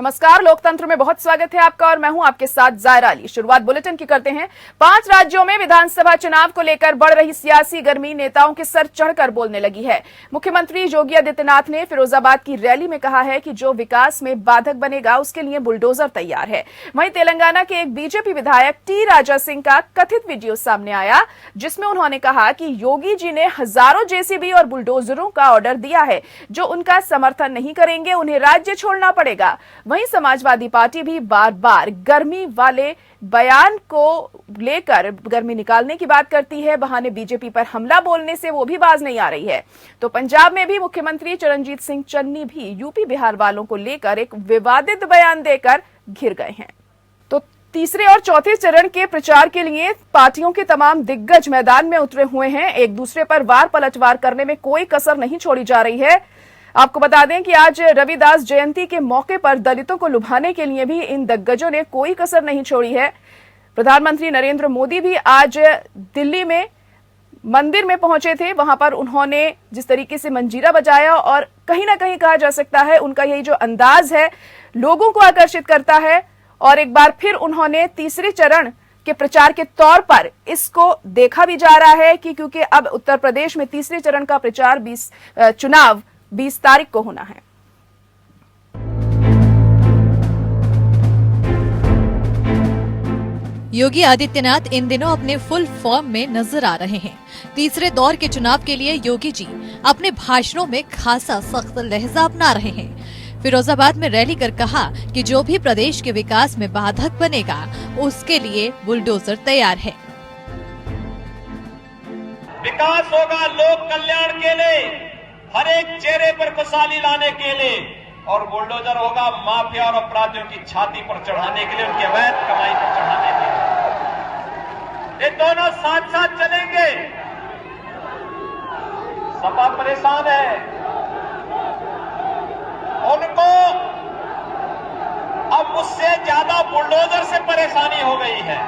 नमस्कार, लोकतंत्र में बहुत स्वागत है आपका और मैं हूं आपके साथ जायरा अली। शुरुआत बुलेटिन की करते हैं। 5 राज्यों में विधानसभा चुनाव को लेकर बढ़ रही सियासी गर्मी नेताओं के सर चढ़कर बोलने लगी है। मुख्यमंत्री योगी आदित्यनाथ ने फिरोजाबाद की रैली में कहा है कि जो विकास में बाधक बनेगा उसके लिए बुलडोजर तैयार है। वहीं तेलंगाना के एक बीजेपी विधायक टी राजा सिंह का कथित वीडियो सामने आया, जिसमें उन्होंने कहा कि योगी जी ने हजारों जेसीबी और बुलडोजरों का ऑर्डर दिया है। जो उनका समर्थन नहीं करेंगे उन्हें राज्य छोड़ना पड़ेगा। वहीं समाजवादी पार्टी भी बार बार गर्मी वाले बयान को लेकर गर्मी निकालने की बात करती है। बहाने बीजेपी पर हमला बोलने से वो भी बाज नहीं आ रही है। तो पंजाब में भी मुख्यमंत्री चरणजीत सिंह चन्नी भी यूपी बिहार वालों को लेकर एक विवादित बयान देकर घिर गए हैं। तो तीसरे और चौथे चरण के प्रचार के लिए पार्टियों के तमाम दिग्गज मैदान में उतरे हुए हैं। एक दूसरे पर वार पलटवार करने में कोई कसर नहीं छोड़ी जा रही है। आपको बता दें कि आज रविदास जयंती के मौके पर दलितों को लुभाने के लिए भी इन दिग्गजों ने कोई कसर नहीं छोड़ी है। प्रधानमंत्री नरेंद्र मोदी भी आज दिल्ली में मंदिर में पहुंचे थे। वहां पर उन्होंने जिस तरीके से मंजीरा बजाया और कहीं ना कहीं कहा जा सकता है उनका यही जो अंदाज है लोगों को आकर्षित करता है। और एक बार फिर उन्होंने तीसरे चरण के प्रचार के तौर पर इसको देखा भी जा रहा है कि क्योंकि अब उत्तर प्रदेश में तीसरे चरण का प्रचार 20 तारीख को होना है। योगी आदित्यनाथ इन दिनों अपने फुल फॉर्म में नजर आ रहे हैं। तीसरे दौर के चुनाव के लिए योगी जी अपने भाषणों में खासा सख्त लहजा अपना रहे हैं। फिरोजाबाद में रैली कर कहा कि जो भी प्रदेश के विकास में बाधक बनेगा उसके लिए बुलडोजर तैयार है। विकास होगा लोक कल्याण के लिए, हर एक चेहरे पर खुशहाली लाने के लिए, और बुलडोजर होगा माफिया और अपराधियों की छाती पर चढ़ाने के लिए, उनकी अवैध कमाई पर चढ़ाने के लिए। ये दोनों साथ साथ चलेंगे। सपा परेशान है, उनको अब उससे ज्यादा बुलडोजर से परेशानी हो गई है।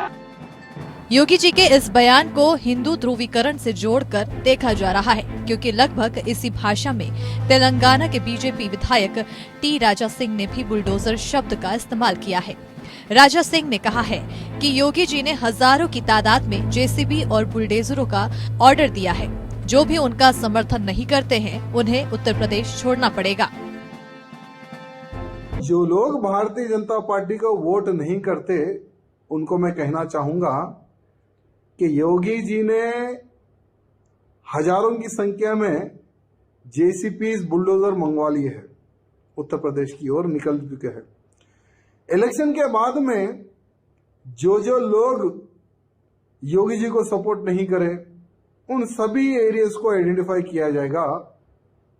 योगी जी के इस बयान को हिंदू ध्रुवीकरण से जोड़कर देखा जा रहा है, क्योंकि लगभग इसी भाषा में तेलंगाना के बीजेपी विधायक टी राजा सिंह ने भी बुलडोजर शब्द का इस्तेमाल किया है। राजा सिंह ने कहा है कि योगी जी ने हजारों की तादाद में जेसीबी और बुलडोजरों का ऑर्डर दिया है। जो भी उनका समर्थन नहीं करते हैं उन्हें उत्तर प्रदेश छोड़ना पड़ेगा। जो लोग भारतीय जनता पार्टी को वोट नहीं करते उनको मैं कहना चाहूंगा कि योगी जी ने हजारों की संख्या में जेसीपीज बुलडोजर मंगवा लिए हैं, उत्तर प्रदेश की ओर निकल चुके हैं। इलेक्शन के बाद में जो लोग योगी जी को सपोर्ट नहीं करें उन सभी एरियाज को आइडेंटिफाई किया जाएगा।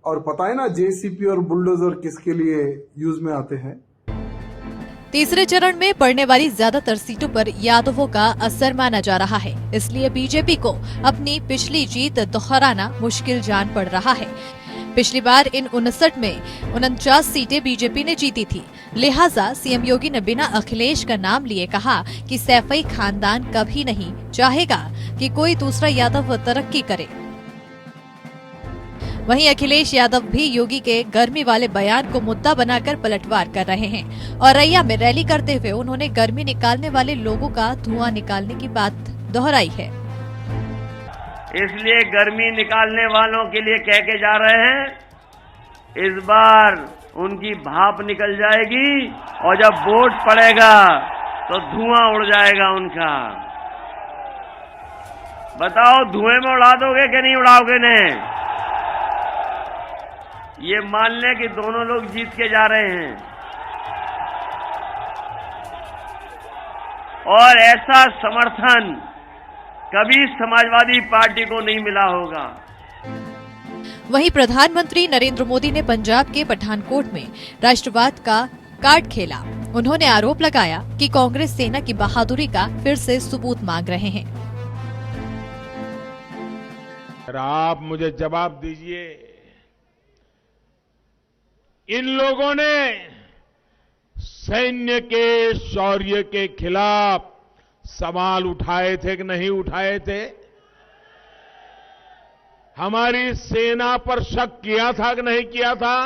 और पता है ना जेसीपी और बुलडोजर किसके लिए यूज में आते हैं। तीसरे चरण में पड़ने वाली ज्यादातर सीटों पर यादवों का असर माना जा रहा है, इसलिए बीजेपी को अपनी पिछली जीत दोहराना मुश्किल जान पड़ रहा है। पिछली बार इन 59 में 49 सीटें बीजेपी ने जीती थी। लिहाजा सीएम योगी ने बिना अखिलेश का नाम लिए कहा कि सैफई खानदान कभी नहीं चाहेगा कि कोई दूसरा यादव तरक्की करे। वहीं अखिलेश यादव भी योगी के गर्मी वाले बयान को मुद्दा बनाकर पलटवार कर रहे हैं। औरैया में रैली करते हुए उन्होंने गर्मी निकालने वाले लोगों का धुआं निकालने की बात दोहराई है। इसलिए गर्मी निकालने वालों के लिए कह के जा रहे हैं, इस बार उनकी भाप निकल जाएगी और जब वोट पड़ेगा तो धुआं उड़ जाएगा उनका। बताओ धुएं में उड़ा दोगे कि नहीं उड़ाओगे ने? ये मान लें कि दोनों लोग जीत के जा रहे हैं और ऐसा समर्थन कभी समाजवादी पार्टी को नहीं मिला होगा। वहीं प्रधानमंत्री नरेंद्र मोदी ने पंजाब के पठानकोट में राष्ट्रवाद का कार्ड खेला। उन्होंने आरोप लगाया कि कांग्रेस सेना की बहादुरी का फिर से सबूत मांग रहे हैं। आप मुझे जवाब दीजिए, इन लोगों ने सैन्य के शौर्य के खिलाफ सवाल उठाए थे कि नहीं उठाए थे? हमारी सेना पर शक किया था कि नहीं किया था?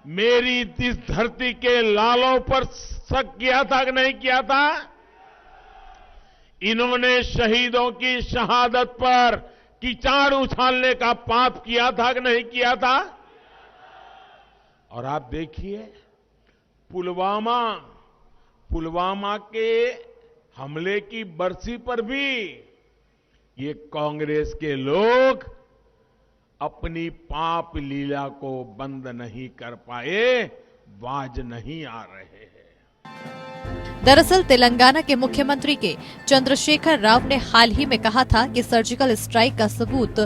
मेरी इस धरती के लालों पर शक किया था कि नहीं किया था? इन्होंने शहीदों की शहादत पर कीचड़ उछालने का पाप किया था कि नहीं किया था? और आप देखिए पुलवामा के हमले की बरसी पर भी ये कांग्रेस के लोग अपनी पाप लीला को बंद नहीं कर पाए, बाज नहीं आ रहे हैं। दरअसल तेलंगाना के मुख्यमंत्री के चंद्रशेखर राव ने हाल ही में कहा था कि सर्जिकल स्ट्राइक का सबूत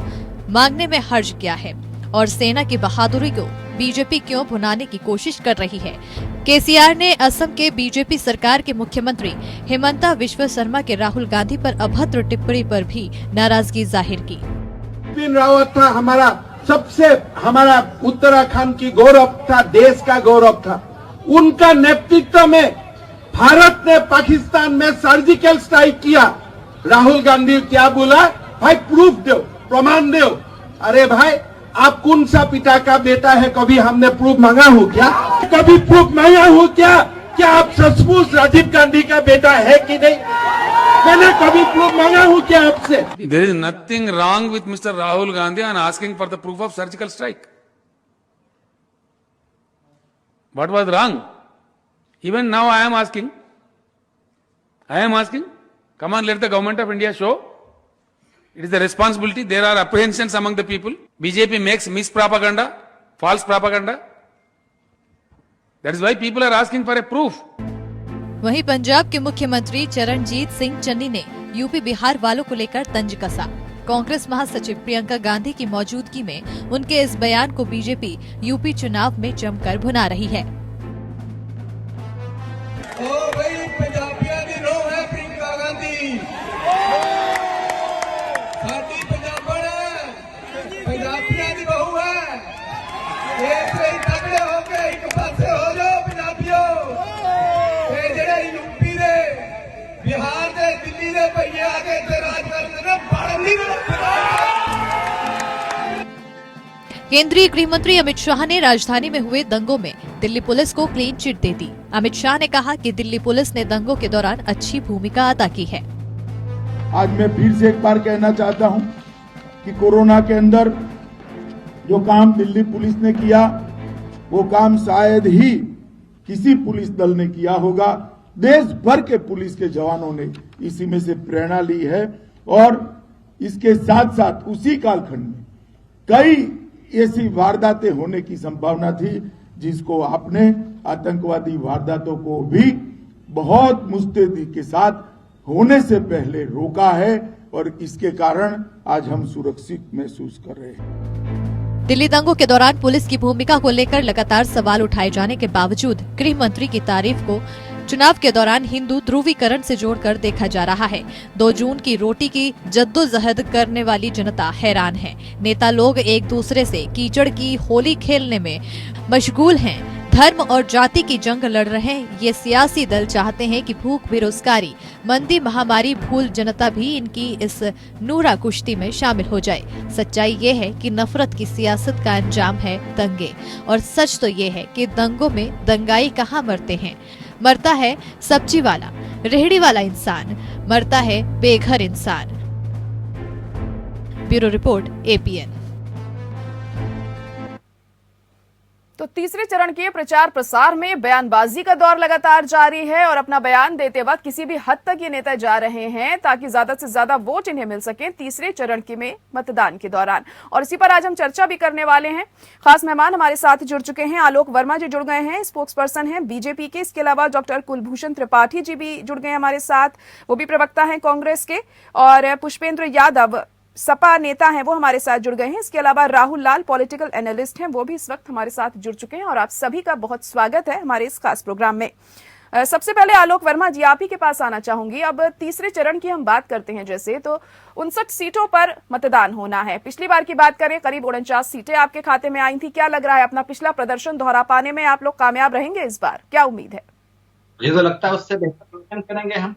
मांगने में हर्ज क्या है और सेना की बहादुरी को बीजेपी क्यों भुनाने की कोशिश कर रही है। केसीआर ने असम के बीजेपी सरकार के मुख्यमंत्री हिमंता बिस्वा शर्मा के राहुल गांधी पर अभद्र टिप्पणी पर भी नाराजगी जाहिर की। बिपिन रावत था हमारा उत्तराखंड की गौरव था, देश का गौरव था। उनका नेतृत्व में भारत ने पाकिस्तान में सर्जिकल स्ट्राइक किया। राहुल गांधी क्या बोला? भाई प्रूफ दो, प्रमाण दो। अरे भाई आप कौन सा पिता का बेटा है? कभी हमने प्रूफ मांगा हो क्या? कभी प्रूफ मांगा हो क्या? क्या आप सचमुच राजीव गांधी का बेटा है कि नहीं? मैंने कभी प्रूफ मांगा हूँ क्या आपसे? There is nothing wrong with Mr. Rahul Gandhi on asking for the proof of surgical strike. What was wrong? Even now I am asking. Come on, let the government of India show. It is the responsibility. There are apprehensions among the people. BJP makes mispropaganda, false propaganda. That is why people are asking for a proof. वहीं पंजाब के मुख्यमंत्री चरणजीत सिंह चन्नी ने UP Bihar वालों को लेकर तंज कसा। कांग्रेस महासचिव प्रियंका गांधी की मौजूदगी में उनके इस बयान को बीजेपी यूपी चुनाव में जमकर भुना रही है। केंद्रीय गृह मंत्री अमित शाह ने राजधानी में हुए दंगों में दिल्ली पुलिस को क्लीन चिट दे दी। अमित शाह ने कहा कि दिल्ली पुलिस ने दंगों के दौरान अच्छी भूमिका अदा की है। आज मैं फिर से एक बार कहना चाहता हूं कि कोरोना के अंदर जो काम दिल्ली पुलिस ने किया वो काम शायद ही किसी पुलिस दल ने किया होगा। देश भर के पुलिस के जवानों ने इसी में से प्रेरणा ली है और इसके साथ साथ उसी कालखंड में कई ऐसी वारदातें होने की संभावना थी जिसको आपने आतंकवादी वारदातों को भी बहुत मुस्तैदी के साथ होने से पहले रोका है और इसके कारण आज हम सुरक्षित महसूस कर रहे हैं। दिल्ली दंगों के दौरान पुलिस की भूमिका को लेकर लगातार सवाल उठाए जाने के बावजूद गृह मंत्री की तारीफ को चुनाव के दौरान हिंदू ध्रुवीकरण से जोड़कर देखा जा रहा है। 2 जून की रोटी की जद्दोजहद करने वाली जनता हैरान है। नेता लोग एक दूसरे से कीचड़ की होली खेलने में मशगूल हैं। धर्म और जाति की जंग लड़ रहे ये सियासी दल चाहते हैं कि भूख, बेरोजगारी, मंदी, महामारी भूल जनता भी इनकी इस नूरा कुश्ती में शामिल हो जाए। सच्चाई ये है कि नफरत की सियासत का अंजाम है दंगे, और सच तो ये है कि दंगों में दंगाई कहाँ मरते हैं। मरता है सब्जी वाला, रेहड़ी वाला इंसान, मरता है बेघर इंसान। Bureau report, APN। तो तीसरे चरण के प्रचार प्रसार में बयानबाजी का दौर लगातार जारी है और अपना बयान देते वक्त किसी भी हद तक ये नेता जा रहे हैं ताकि ज्यादा से ज्यादा वोट इन्हें मिल सके तीसरे चरण के में मतदान के दौरान। और इसी पर आज हम चर्चा भी करने वाले हैं। खास मेहमान हमारे साथ जुड़ चुके हैं। आलोक वर्मा जी जुड़ गए हैं, स्पोक्स पर्सन हैं बीजेपी के। इसके अलावा डॉक्टर कुलभूषण त्रिपाठी जी भी जुड़ गए हमारे साथ, वो भी प्रवक्ता हैं कांग्रेस के। और पुष्पेंद्र यादव सपा नेता हैं, वो हमारे साथ जुड़ गए हैं। इसके अलावा राहुल लाल पॉलिटिकल एनालिस्ट हैं, वो भी इस वक्त हमारे साथ जुड़ चुके हैं। और आप सभी का बहुत स्वागत है हमारे इस खास प्रोग्राम में। सबसे पहले आलोक वर्मा जी, आप ही के पास आना चाहूंगी। अब तीसरे चरण की हम बात करते हैं जैसे, तो 59 सीटों पर मतदान होना है। पिछली बार की बात करें करीब 49 सीटें आपके खाते में आई थी। क्या लग रहा है, अपना पिछला प्रदर्शन दोहरा पाने में आप लोग कामयाब रहेंगे इस बार? क्या उम्मीद है? मुझे तो लगता है उससे बेहतर प्रदर्शन करेंगे हम।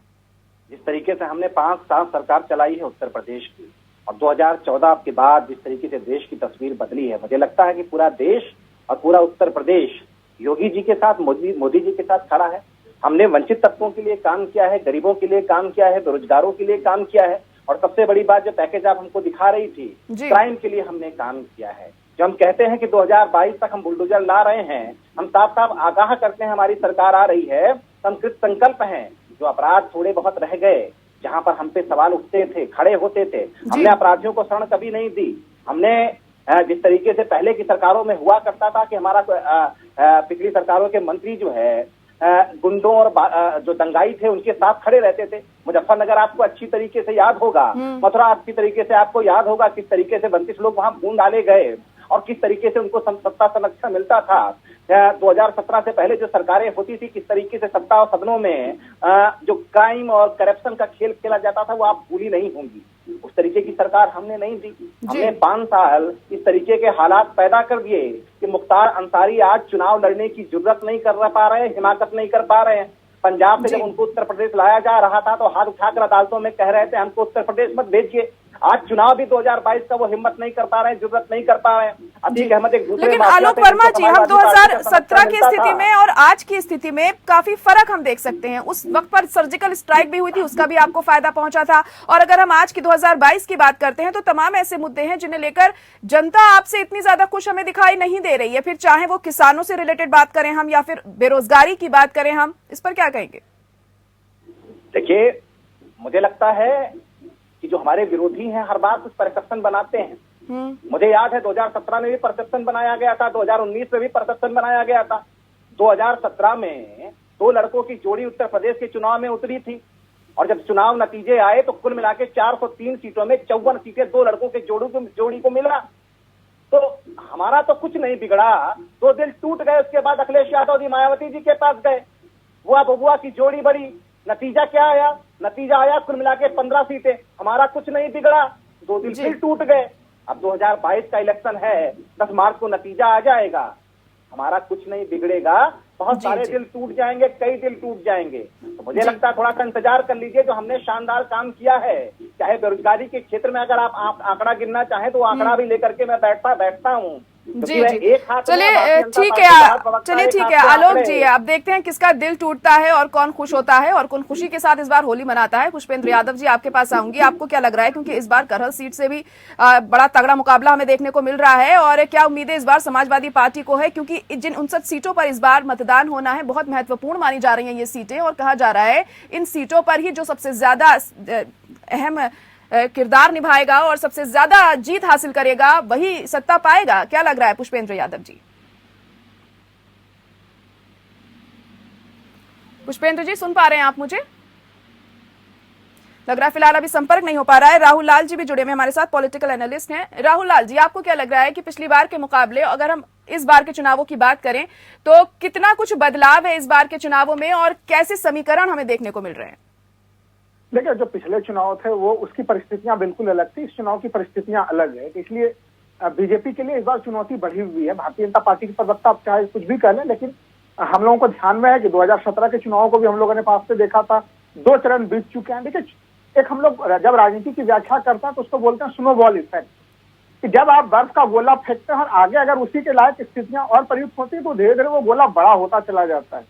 जिस तरीके से हमने 5 साल सरकार चलाई है उत्तर प्रदेश की, और 2014 के बाद जिस तरीके से देश की तस्वीर बदली है, मुझे लगता है कि पूरा देश और पूरा उत्तर प्रदेश योगी जी के साथ, मोदी जी के साथ खड़ा है। हमने वंचित तबकों के लिए काम किया है, गरीबों के लिए काम किया है, बेरोजगारों के लिए काम किया है, और सबसे बड़ी बात जो पैकेज आप हमको दिखा रही थी, क्राइम के लिए हमने काम किया है। जो हम कहते हैं कि 2022 तक हम बुलडोजर ला रहे हैं, हम साफ साफ आगाह करते हैं हमारी सरकार आ रही है, हम कृत संकल्प हैं। जो अपराध थोड़े बहुत रह गए, जहां पर हम पे सवाल उठते थे, खड़े होते थे, हमने अपराधियों को शरण कभी नहीं दी। हमने जिस तरीके से पहले की सरकारों में हुआ करता था कि हमारा पिछली सरकारों के मंत्री जो है गुंडों और जो दंगाई थे उनके साथ खड़े रहते थे। मुजफ्फरनगर आपको अच्छी तरीके से याद होगा, मथुरा अच्छी तरीके से आपको याद होगा किस तरीके से 32 लोग वहां खून डाले गए और किस तरीके से उनको सत्ता संरक्षण मिलता था। 2017 से पहले जो सरकारें होती थी, किस तरीके से सत्ता और सदनों में जो क्राइम और करप्शन का खेल खेला जाता था, वो आप भूली नहीं होंगी। उस तरीके की सरकार हमने नहीं दी। हमने 5 साल इस तरीके के हालात पैदा कर दिए कि मुख्तार अंसारी आज चुनाव लड़ने की जुर्रत नहीं कर पा रहे हैं, हिमाकत नहीं कर पा रहे हैं। पंजाब से जब उनको उत्तर प्रदेश लाया जा रहा था तो हाथ उठाकर अदालतों में कह रहे थे हमको उत्तर प्रदेश मत भेजिए। आज चुनाव भी 2022 का वो हिम्मत नहीं कर पा रहे हैं, जुर्रत नहीं कर पा रहे हैं। अतीक अहमद एक दूसरे लेकिन आलोक वर्मा जी, हम 2017 की स्थिति में और आज की स्थिति में काफी फर्क हम देख सकते हैं। उस वक्त पर सर्जिकल स्ट्राइक भी हुई थी, उसका भी आपको फायदा पहुंचा था। और अगर हम आज की 2022 की बात करते हैं तो तमाम ऐसे मुद्दे हैं जिन्हें लेकर जनता आपसे इतनी ज्यादा खुश हमें दिखाई नहीं दे रही है। फिर चाहे वो किसानों से रिलेटेड बात करें हम या फिर बेरोजगारी की बात करें हम, इस पर क्या कहेंगे? देखिए, मुझे लगता है कि जो हमारे विरोधी हैं हर बार कुछ परसेप्शन बनाते हैं। मुझे याद है 2017 में भी परसेप्शन बनाया गया था, 2019 में भी परसेप्शन बनाया गया था। 2017 में 2 लड़कों की जोड़ी उत्तर प्रदेश के चुनाव में उतरी थी और जब चुनाव नतीजे आए तो कुल मिला के 403 सीटों में 54 सीटें 2 लड़कों के जोड़ी को मिला। तो हमारा तो कुछ नहीं बिगड़ा, 2 दिल टूट गए। उसके बाद अखिलेश यादव जी मायावती जी के पास गए, बुआ बबुआ की जोड़ी बड़ी। नतीजा क्या आया? नतीजा आया कुल मिला के 15 सीटें। हमारा कुछ नहीं बिगड़ा, 2 दिल फिर टूट गए। अब 2022 का इलेक्शन है, 10 मार्च को नतीजा आ जाएगा, हमारा कुछ नहीं बिगड़ेगा, बहुत सारे दिल टूट जाएंगे, कई दिल टूट जाएंगे। तो मुझे लगता है थोड़ा सा इंतजार कर लीजिए। जो हमने शानदार काम किया है, चाहे बेरोजगारी के क्षेत्र में अगर आप आंकड़ा गिनना चाहें तो आंकड़ा भी लेकर के मैं बैठता हूँ। जी जी, चलिए ठीक है आलोक जी, अब देखते हैं किसका दिल टूटता है और कौन खुश होता है और कौन खुशी के साथ इस बार होली मनाता है। पुष्पेंद्र यादव जी, आपके पास आऊंगी, आपको क्या लग रहा है, क्योंकि इस बार करहल सीट से भी बड़ा तगड़ा मुकाबला हमें देखने को मिल रहा है, और क्या उम्मीदें इस बार समाजवादी पार्टी को है, क्योंकि जिन 59 सीटों पर इस बार मतदान होना है बहुत महत्वपूर्ण मानी जा रही है ये सीटें, और कहा जा रहा है इन सीटों पर ही जो सबसे ज्यादा अहम किरदार निभाएगा और सबसे ज्यादा जीत हासिल करेगा वही सत्ता पाएगा। क्या लग रहा है पुष्पेंद्र यादव जी? पुष्पेंद्र जी, सुन पा रहे हैं आप मुझे? लग रहा है फिलहाल अभी संपर्क नहीं हो पा रहा है। राहुल लाल जी भी जुड़े हुए हमारे साथ, पॉलिटिकल एनालिस्ट हैं। राहुल लाल जी, आपको क्या लग रहा है कि पिछली बार के मुकाबले अगर हम इस बार के चुनावों की बात करें तो कितना कुछ बदलाव है इस बार के चुनावों में और कैसे समीकरण हमें देखने को मिल रहे हैं? देखिए, जो पिछले चुनाव थे वो उसकी परिस्थितियां बिल्कुल अलग थी, इस चुनाव की परिस्थितियां अलग है। इसलिए बीजेपी के लिए इस बार चुनौती बढ़ी हुई है। भारतीय जनता पार्टी के प्रवक्ता चाहे कुछ भी कह लें, लेकिन हम लोगों को ध्यान में है कि 2017 के चुनावों को भी हम लोगों ने पास से देखा था, 2 चरण बीत चुके हैं। देखिए, एक हम लोग जब राजनीति की व्याख्या करते हैं तो उसको बोलते हैं स्नोबॉल इफेक्ट, कि जब आप बर्फ का गोला फेंकते हैं और आगे अगर उसी के लायक स्थितियां और प्रयुक्त होती है तो धीरे धीरे वो गोला बड़ा होता चला जाता है।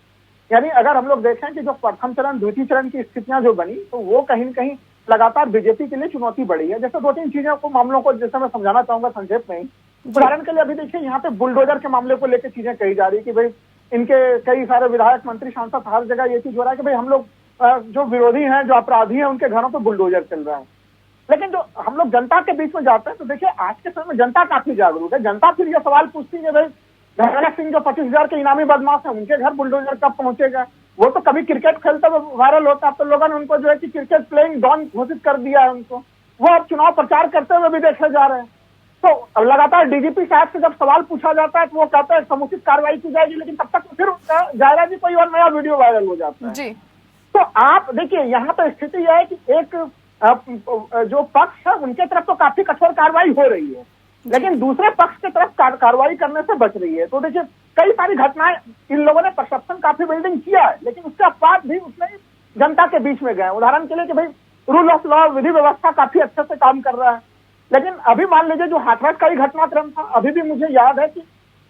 यानी अगर हम लोग देखें कि जो प्रथम चरण द्वितीय चरण की स्थितियां जो बनी, तो वो कहीं न कहीं लगातार बीजेपी के लिए चुनौती बढ़ी है। जैसे 2-3 चीजों को, मामलों को जैसे मैं समझाना चाहूंगा संक्षेप में। उदाहरण के लिए अभी देखिए, यहाँ पे बुलडोजर के मामले को लेकर चीजें कही जा रही है कि भाई इनके कई सारे विधायक, मंत्री, सांसद, हर जगह ये चीज हो रहा है कि भाई हम लोग जो विरोधी हैं, जो अपराधी हैं, उनके घरों पर बुलडोजर चल रहा है। लेकिन जो हम लोग जनता के बीच में जाते हैं तो देखिए आज के समय में जनता काफी जागरूक है। जनता फिर ये सवाल पूछती है भाई धर्मेंद्र सिंह जो 25,000 के इनामी बदमाश है, उनके घर बुलडोजर कब पहुंचेगा? वो तो कभी क्रिकेट खेलते हुए वायरल होता है, तो लोगों ने उनको जो है कि क्रिकेट प्लेइंग डॉन घोषित कर दिया है उनको। वो अब चुनाव प्रचार करते हुए भी देखे जा रहे हैं। तो लगातार डीजीपी साहब से जब सवाल पूछा जाता है तो वो कहते हैं समुचित कार्रवाई की जाएगी, लेकिन तब तक फिर जायरा जी कोई और नया वीडियो वायरल हो जाता है जी। तो आप देखिए, यहाँ पर स्थिति यह है कि एक जो पक्ष है उनके तरफ तो काफी कठोर कार्रवाई हो रही है, लेकिन दूसरे पक्ष की तरफ कार्रवाई करने से बच रही है। तो देखिए, कई सारी घटनाएं इन लोगों ने परसेप्शन काफी बिल्डिंग किया है, लेकिन उसके बाद भी उसने जनता के बीच में गए। उदाहरण के लिए कि भाई रूल ऑफ लॉ, विधि व्यवस्था काफी अच्छे से काम कर रहा है। लेकिन अभी मान लीजिए जो हाथरस का ही घटनाक्रम था, अभी भी मुझे याद है कि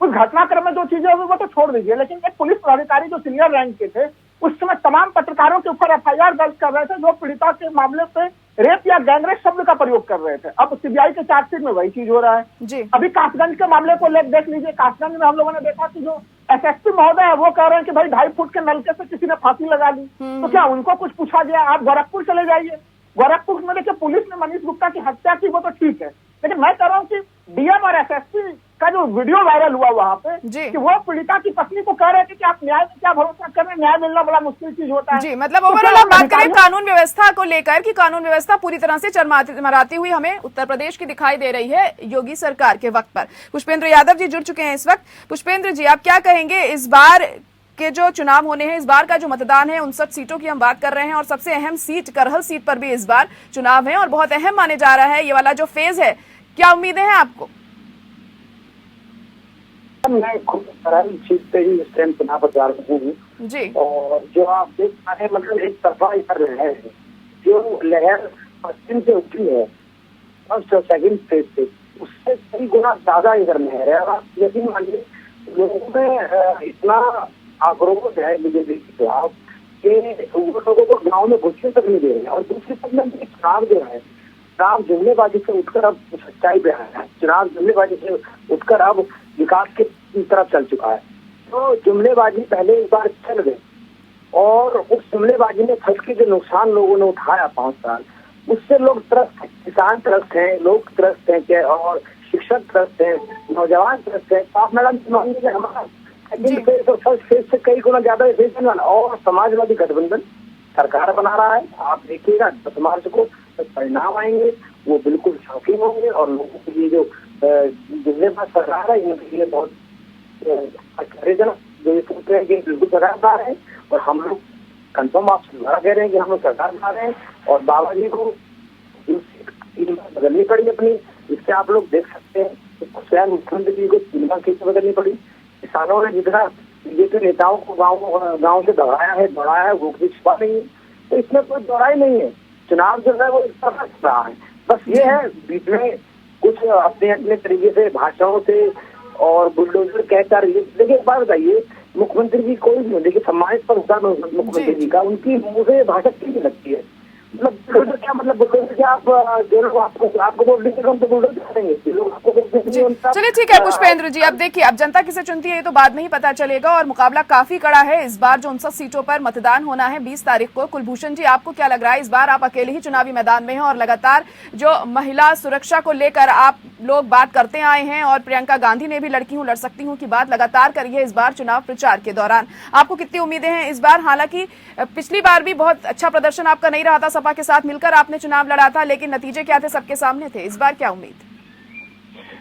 उस घटनाक्रम में जो चीजें हुई वो तो छोड़ दीजिए, लेकिन एक पुलिस पदाधिकारी जो सीनियर रैंक के थे उस समय तमाम पत्रकारों के ऊपर FIR दर्ज कर रहे थे जो पीड़िता के मामले पे रेप या गैंगरेप शब्द का प्रयोग कर रहे थे। अब CBI के चार्जशीट में वही चीज हो रहा है जी। अभी कासगंज के मामले को देख लीजिए। कासगंज में हम लोगों ने देखा कि जो SSP महोदय है वो कह रहे हैं कि भाई 2.5 फुट के नलके से किसी ने फांसी लगा ली, तो क्या उनको कुछ पूछा गया? आप गोरखपुर चले जाइए, गोरखपुर में देखिए पुलिस ने मनीष गुप्ता की हत्या की, वो तो ठीक है, लेकिन मैं कह रहा हूँ कि DM और SSP का जो वीडियो वायरल हुआ वहां पे कि वो पीड़िता की पत्नी को कह रहे थे कि आप न्याय में क्या भरोसा कर रहे हैं, न्याय मिलना बड़ा मुश्किल चीज होता है। जी, मतलब ओवरऑल आप बात करें कानून व्यवस्था को लेकर कि कानून व्यवस्था पूरी तरह से चरमराती हुई हमें उत्तर प्रदेश की दिखाई दे रही है योगी सरकार के वक्त पर। पुष्पेंद्र यादव जी जुड़ चुके हैं इस वक्त। पुष्पेंद्र जी, आप क्या कहेंगे इस बार के जो चुनाव होने हैं, इस बार का जो मतदान है 59 सीटों की हम बात कर रहे हैं और सबसे अहम सीट करहल सीट पर भी इस बार चुनाव है और बहुत अहम माने जा रहा है ये वाला जो फेज है, क्या उम्मीदें हैं आपको? मैं खुद करहल सीट पे ही इस टाइम चुनाव प्रचार हूँ जी, और जो आप देख पा रहे हैं मतलब एक तरफा कर रहे हैं। जो लहर पश्चिम से उठी है फर्स्ट और सेकंड फेज से, उससे कई गुना ज्यादा इधर लहर है। और आप यकीन मानिए लोगों में इतना आक्रोश है बीजेपी के खिलाफ कि वो लोगों को गाँव में घुसने तक नहीं दे रहे हैं। और दूसरी तरफ चुनाव जो है, चुनाव जुमलेबाजी से उठकर अब सच्चाई पे आया है, चुनाव जुमलेबाजी से उठकर अब विकास की तरफ चल चुका है। तो जुमलेबाजी पहले एक बार चल गई और उस जुमलेबाजी में फंस के जो नुकसान लोगों ने उठाया 5 साल, उससे लोग त्रस्त हैं, किसान त्रस्त हैं, लोग त्रस्त हैं क्या, और शिक्षक त्रस्त हैं, नौजवान त्रस्त हैं। आप मैडम मानिए हमारा सेकंड फेज और फर्स्ट फेज से कई गुना ज्यादा और समाजवादी गठबंधन सरकार बना रहा है। आप देखिएगा 10 मार्च को परिणाम आएंगे, वो बिल्कुल शॉकिंग होंगे और लोगों के लिए जो जिम्मेदार सरकार है इनके लिए बहुत आश्चर्यजनक, जो ये सोच रहे हैं कि बिल्कुल सरकार बना रहे हैं। और हम लोग कंफर्म आपसे दोबारा कह रहे हैं कि हम लोग सरकार बना रहे हैं और बाबा जी को बदलनी पड़ी अपनी। इससे आप लोग देख सकते हैं कि स्वयं मुख्यमंत्री जी को 3 बार कैसे बदलनी पड़ी। किसानों ने जितना बीजेपी नेताओं को गाँव से दौड़ाया है वो भी छिपा नहीं है, तो इसमें कोई दौड़ाई नहीं है। चुनाव जो है वो इस तरह से रहा है, बस ये है बीच में कुछ अपने तरीके से भाषाओं से और बुलडोजर कहकर। देखिए एक बात बताइए, मुख्यमंत्री जी कोई भी देखिए सम्मानित पर होता है मुख्यमंत्री जी का, उनकी मुंह से भाषा नहीं लगती है। मतलब बुलडोजर क्या मतलब बुलडोजर क्या आप जो लोग आपको वोट देंगे हम तो बुलडोजर करेंगे, लोग आपको वोट देंगे। चलिए ठीक है पुष्पेंद्र जी, अब देखिए अब जनता किसे चुनती है ये तो बाद में ही पता चलेगा और मुकाबला काफी कड़ा है। इस बार जो 59 सीटों पर मतदान होना है 20 तारीख को। कुलभूषण जी, आपको क्या लग रहा है, इस बार आप अकेले ही चुनावी मैदान में हैं और लगातार जो महिला सुरक्षा को लेकर आप लोग बात करते आए हैं और प्रियंका गांधी ने भी लड़की हूं लड़ सकती हूं की बात लगातार करी है इस बार चुनाव प्रचार के दौरान, आपको कितनी उम्मीदें हैं इस बार? हालांकि पिछली बार भी बहुत अच्छा प्रदर्शन आपका नहीं रहा था, सपा के साथ मिलकर आपने चुनाव लड़ा था, लेकिन नतीजे क्या थे सबके सामने थे। इस बार क्या उम्मीद?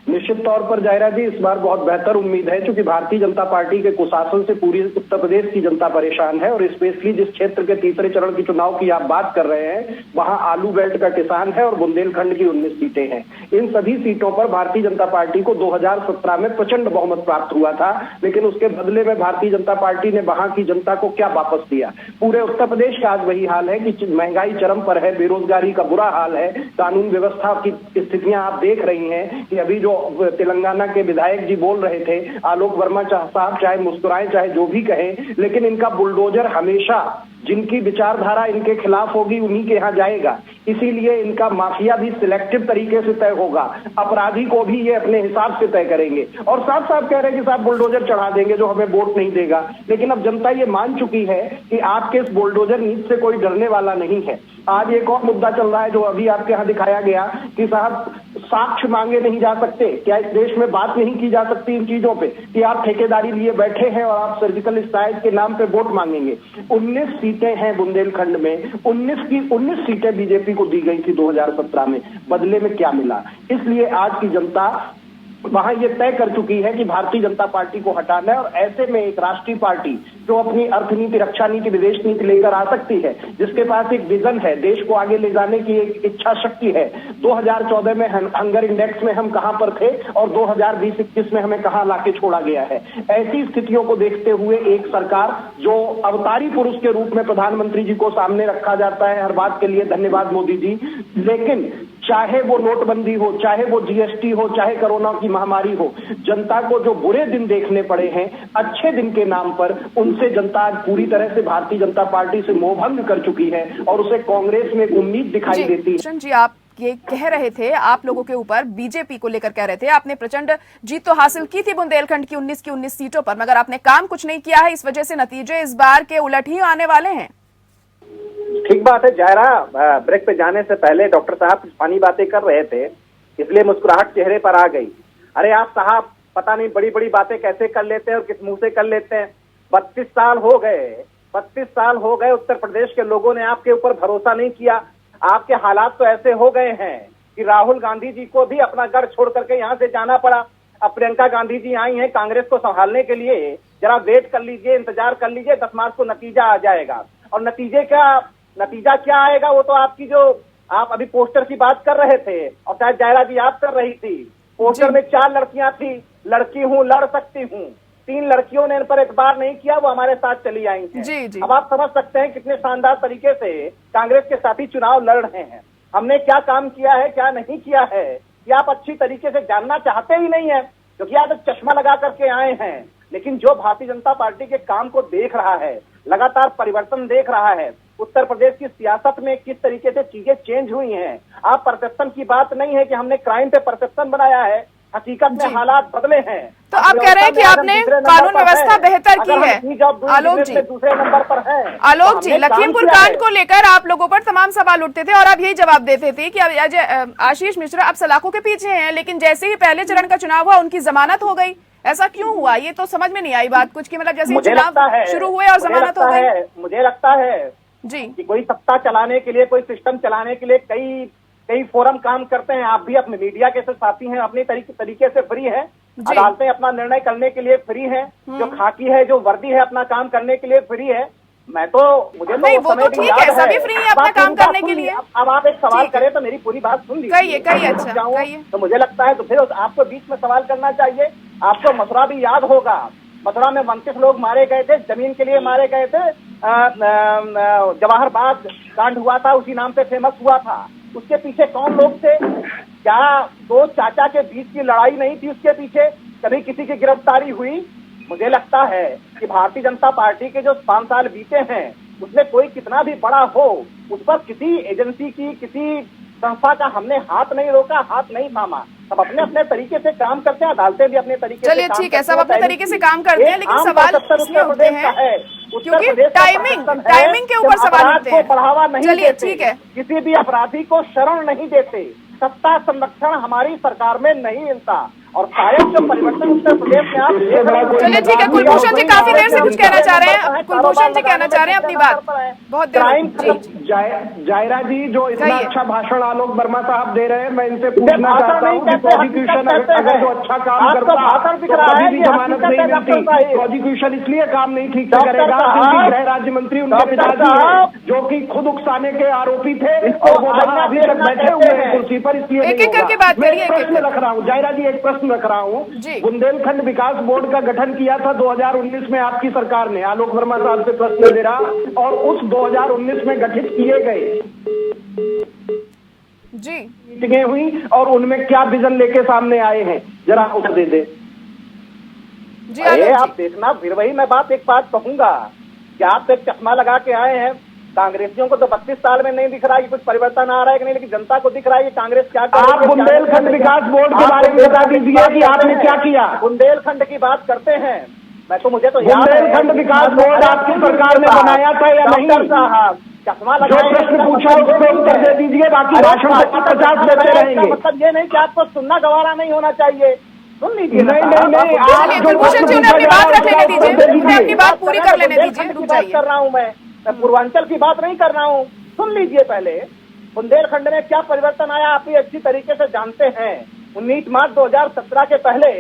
निश्चित तौर पर जायरा जी, इस बार बहुत बेहतर उम्मीद है क्योंकि भारतीय जनता पार्टी के कुशासन से पूरी उत्तर प्रदेश की जनता परेशान है। और स्पेशली जिस क्षेत्र के तीसरे चरण की चुनाव की आप बात कर रहे हैं वहां आलू बेल्ट का किसान है और बुंदेलखंड की 19 सीटें हैं। इन सभी सीटों पर भारतीय जनता पार्टी को 2017 में प्रचंड बहुमत प्राप्त हुआ था, लेकिन उसके बदले में भारतीय जनता पार्टी ने वहां की जनता को क्या वापस दिया? पूरे उत्तर प्रदेश का आज वही हाल है कि महंगाई चरम पर है, बेरोजगारी का बुरा हाल है, कानून व्यवस्था की स्थितियां आप देख रही हैं कि अभी जो तेलंगाना के विधायक जी बोल रहे थे, आलोक वर्मा साहब चाहे मुस्कुराएं चाहे जो भी कहें, लेकिन इनका बुलडोजर हमेशा जिनकी विचारधारा इनके खिलाफ होगी उन्हीं के यहाँ जाएगा। इसीलिए इनका माफिया भी सिलेक्टिव तरीके से तय होगा, अपराधी को भी ये अपने हिसाब से तय करेंगे। और साफ साफ कह रहे हैं कि साहब बुलडोजर चढ़ा देंगे जो हमें वोट नहीं देगा, लेकिन अब जनता ये मान चुकी है कि आपके इस बुलडोजर नीति से कोई डरने वाला नहीं है। आज एक और मुद्दा चल रहा है जो अभी आपके यहाँ दिखाया गया कि साहब साक्ष्य मांगे नहीं जा सकते, क्या इस देश में बात नहीं की जा सकती इन चीजों पे कि आप ठेकेदारी लिए बैठे हैं और आप सर्जिकल स्ट्राइक के नाम पे वोट मांगेंगे। 19 सीटें हैं बुंदेलखंड में, 19 सीटें बीजेपी को दी गई थी 2017 में, बदले में क्या मिला? इसलिए आज की जनता वहां ये तय कर चुकी है कि भारतीय जनता पार्टी को हटाना है। और ऐसे में एक राष्ट्रीय पार्टी जो अपनी अर्थनीति, रक्षा नीति, विदेश नीति लेकर आ सकती है, जिसके पास एक विजन है, देश को आगे ले जाने की एक इच्छा शक्ति है। 2014 में हंगर इंडेक्स में हम कहां पर थे और 2020-21 में हमें कहां लाके छोड़ा गया है। ऐसी स्थितियों को देखते हुए एक सरकार जो अवतारी पुरुष के रूप में प्रधानमंत्री जी को सामने रखा जाता है हर बात के लिए, धन्यवाद मोदी जी, लेकिन चाहे वो नोटबंदी हो, चाहे वो जीएसटी हो, चाहे कोरोना की महामारी हो, जनता को जो बुरे दिन देखने पड़े हैं अच्छे दिन के नाम पर, उनसे जनता आज पूरी तरह से भारतीय जनता पार्टी से मोहभंग कर चुकी है और उसे कांग्रेस में एक उम्मीद दिखाई देती है। जी, आप ये कह रहे थे, आप लोगों के ऊपर बीजेपी को लेकर कह रहे थे, आपने प्रचंड जीत तो हासिल की थी बुंदेलखंड की 19 सीटों पर, मगर आपने काम कुछ नहीं किया है, इस वजह से नतीजे इस बार के उलट ही आने वाले हैं। ठीक बात है जायरा, ब्रेक पे जाने से पहले डॉक्टर साहब फनी बातें कर रहे थे, इसलिए मुस्कुराहट चेहरे पर आ गई। अरे आप साहब पता नहीं बड़ी बड़ी बातें कैसे कर लेते हैं और किस मुंह से कर लेते हैं। 32 साल हो गए उत्तर प्रदेश के लोगों ने आपके ऊपर भरोसा नहीं किया। आपके हालात तो ऐसे हो गए हैं कि राहुल गांधी जी को भी अपना गढ़ छोड़ करके यहाँ से जाना पड़ा। अब प्रियंका गांधी जी आई हैं कांग्रेस को संभालने के लिए, जरा वेट कर लीजिए, इंतजार कर लीजिए, 10 मार्च को नतीजा आ जाएगा। और नतीजा क्या आएगा वो तो आपकी जो आप अभी पोस्टर की बात कर रहे थे और शायद जायरा जी आप कर रही थी, पोस्टर में 4 लड़कियां थी, लड़की हूँ लड़ सकती हूँ, 3 लड़कियों ने इन पर एतबार नहीं किया, वो हमारे साथ चली आई हैं। जी। अब आप समझ सकते हैं कितने शानदार तरीके से कांग्रेस के साथी चुनाव लड़ रहे हैं। हमने क्या काम किया है क्या नहीं किया है कि आप अच्छी तरीके से जानना चाहते ही नहीं है, क्योंकि आप एक चश्मा लगा करके आए हैं। लेकिन जो भारतीय जनता पार्टी के काम को देख रहा है, लगातार परिवर्तन देख रहा है, उत्तर प्रदेश की सियासत में किस तरीके से चीजें चेंज हुई हैं। आप परसेप्शन की बात नहीं है कि हमने क्राइम पे परसेप्शन बनाया है, हकीकत में हालात बदले हैं। तो आप कह रहे हैं कि आपने कानून व्यवस्था बेहतर की है। आलोक जी, दूसरे नंबर पर है। आलोक जी, लखीमपुर कांड को लेकर आप लोगों पर तमाम सवाल उठते थे और आप यही जवाब देते थे कि आशीष मिश्रा अब सलाखों के पीछे हैं, लेकिन जैसे ही पहले चरण का चुनाव हुआ उनकी जमानत हो गई। ऐसा क्यों हुआ? ये तो समझ में नहीं आई बात कुछ की, मतलब जैसे चुनाव शुरू हुए और जमानत हो गई। मुझे लगता है जी कि कोई सत्ता चलाने के लिए, कोई सिस्टम चलाने के लिए कई फोरम काम करते हैं। आप भी अपने मीडिया के साथी हैं, अपने तरीके से फ्री हैं, अदालतें अपना निर्णय करने के लिए फ्री हैं, जो खाकी है, जो वर्दी है, अपना काम करने के लिए फ्री है। मुझे तो वो तो ठीक है, सभी फ्री है अपना काम करने के लिए। अब आप एक सवाल करें तो मेरी पूरी बात सुन लीजिए। कहिए। तो मुझे लगता है तो फिर आपको बीच में सवाल करना चाहिए। आपको मथुरा भी याद होगा, मथुरा में 29 लोग मारे गए थे, जमीन के लिए मारे गए थे। जवाहर बाग कांड हुआ था, उसी नाम से फेमस हुआ था। उसके पीछे कौन लोग थे? क्या 2 चाचा के बीच की लड़ाई नहीं थी उसके पीछे? कभी किसी की गिरफ्तारी हुई? मुझे लगता है कि भारतीय जनता पार्टी के जो 5 साल बीते हैं उसमें कोई कितना भी बड़ा हो, उस पर किसी एजेंसी की, किसी संस्था का हमने हाथ नहीं रोका, हाथ नहीं थामा। सब अपने अपने तरीके से काम करते हैं, अदालतें भी अपने तरीके से। चलिए ठीक है, सब अपने तरीके से काम करते हैं, लेकिन सवाल इसमें उठते हैं क्योंकि टाइमिंग के ऊपर सवाल उठते हैं। बढ़ावा नहीं देते, ठीक है, किसी भी अपराधी को शरण नहीं देते, सत्ता संरक्षण हमारी सरकार में नहीं मिलता। और शायद जो परिवर्तन उत्तर प्रदेश में आप चलिए ठीक है, कुलभूषण जी काफी देर से कुछ कहना चाह रहे हैं, कुलभूषण जी कहना चाह रहे हैं अपनी बात बहुत देर। जायरा जी जो इतना अच्छा भाषण आलोक वर्मा साहब दे रहे हैं, मैं इनसे पूछना चाहता हूँ कि प्रोसिक्यूशन अगर जो अच्छा काम करता कभी भी जमानत नहीं मिलती, प्रोसिक्यूशन इसलिए काम नहीं ठीक से करेगा क्योंकि गृह राज्य मंत्री उनके पिताजी जो कि खुद उकसाने के आरोपी थे और वो अभी तक बैठे हुए हैं कुर्सी पर, इसलिए एक एक करके बात करिए। प्रश्न रख रहा हूँ जायरा जी, एक प्रश्न रख रहा हूँ। बुंदेलखंड विकास बोर्ड का गठन किया था 2019 में आपकी सरकार ने, आलोक वर्मा साहब से प्रश्न दे रहा, और उस 2019 में गठित किए गए मीटिंगें हुई और उनमें क्या विजन लेके सामने आए हैं, जरा उत्तर दे दे। अरे आप देखना, फिर वही मैं एक बात कहूंगा कि आप एक चश्मा लगा के आए हैं। कांग्रेसियों को तो 32 साल में नहीं दिख रहा है कि कुछ परिवर्तन आ रहा है कि नहीं, लेकिन जनता को दिख रहा है कि कांग्रेस क्या कर रही है। आप बुंदेलखंड विकास बोर्ड के बारे में बता दीजिए कि आपने क्या किया। बुंदेलखंड की बात करते हैं, मुझे तो बुंदेलखंड विकास बोर्ड आपकी सरकार ने बनाया था या नहीं? चश्मा लगा, जो प्रश्न पूछा उसको उत्तर दे दीजिए, बाकी भाषण 50 देते रहेंगे। मतलब ये नहीं कि आपको सुनना गवारा नहीं होना चाहिए, सुन लीजिए। नहीं, कुलभूषण जी उन्हें अपनी बात रख लेने दीजिए, उन्हें अपनी बात पूरी कर लेने दीजिए। बात कर रहा हूँ मैं पूर्वांचल की बात नहीं कर रहा हूँ, सुन लीजिए पहले। बुंदेलखंड में क्या परिवर्तन आया आप भी अच्छी तरीके से जानते हैं। 19 मार्च 2017 के पहले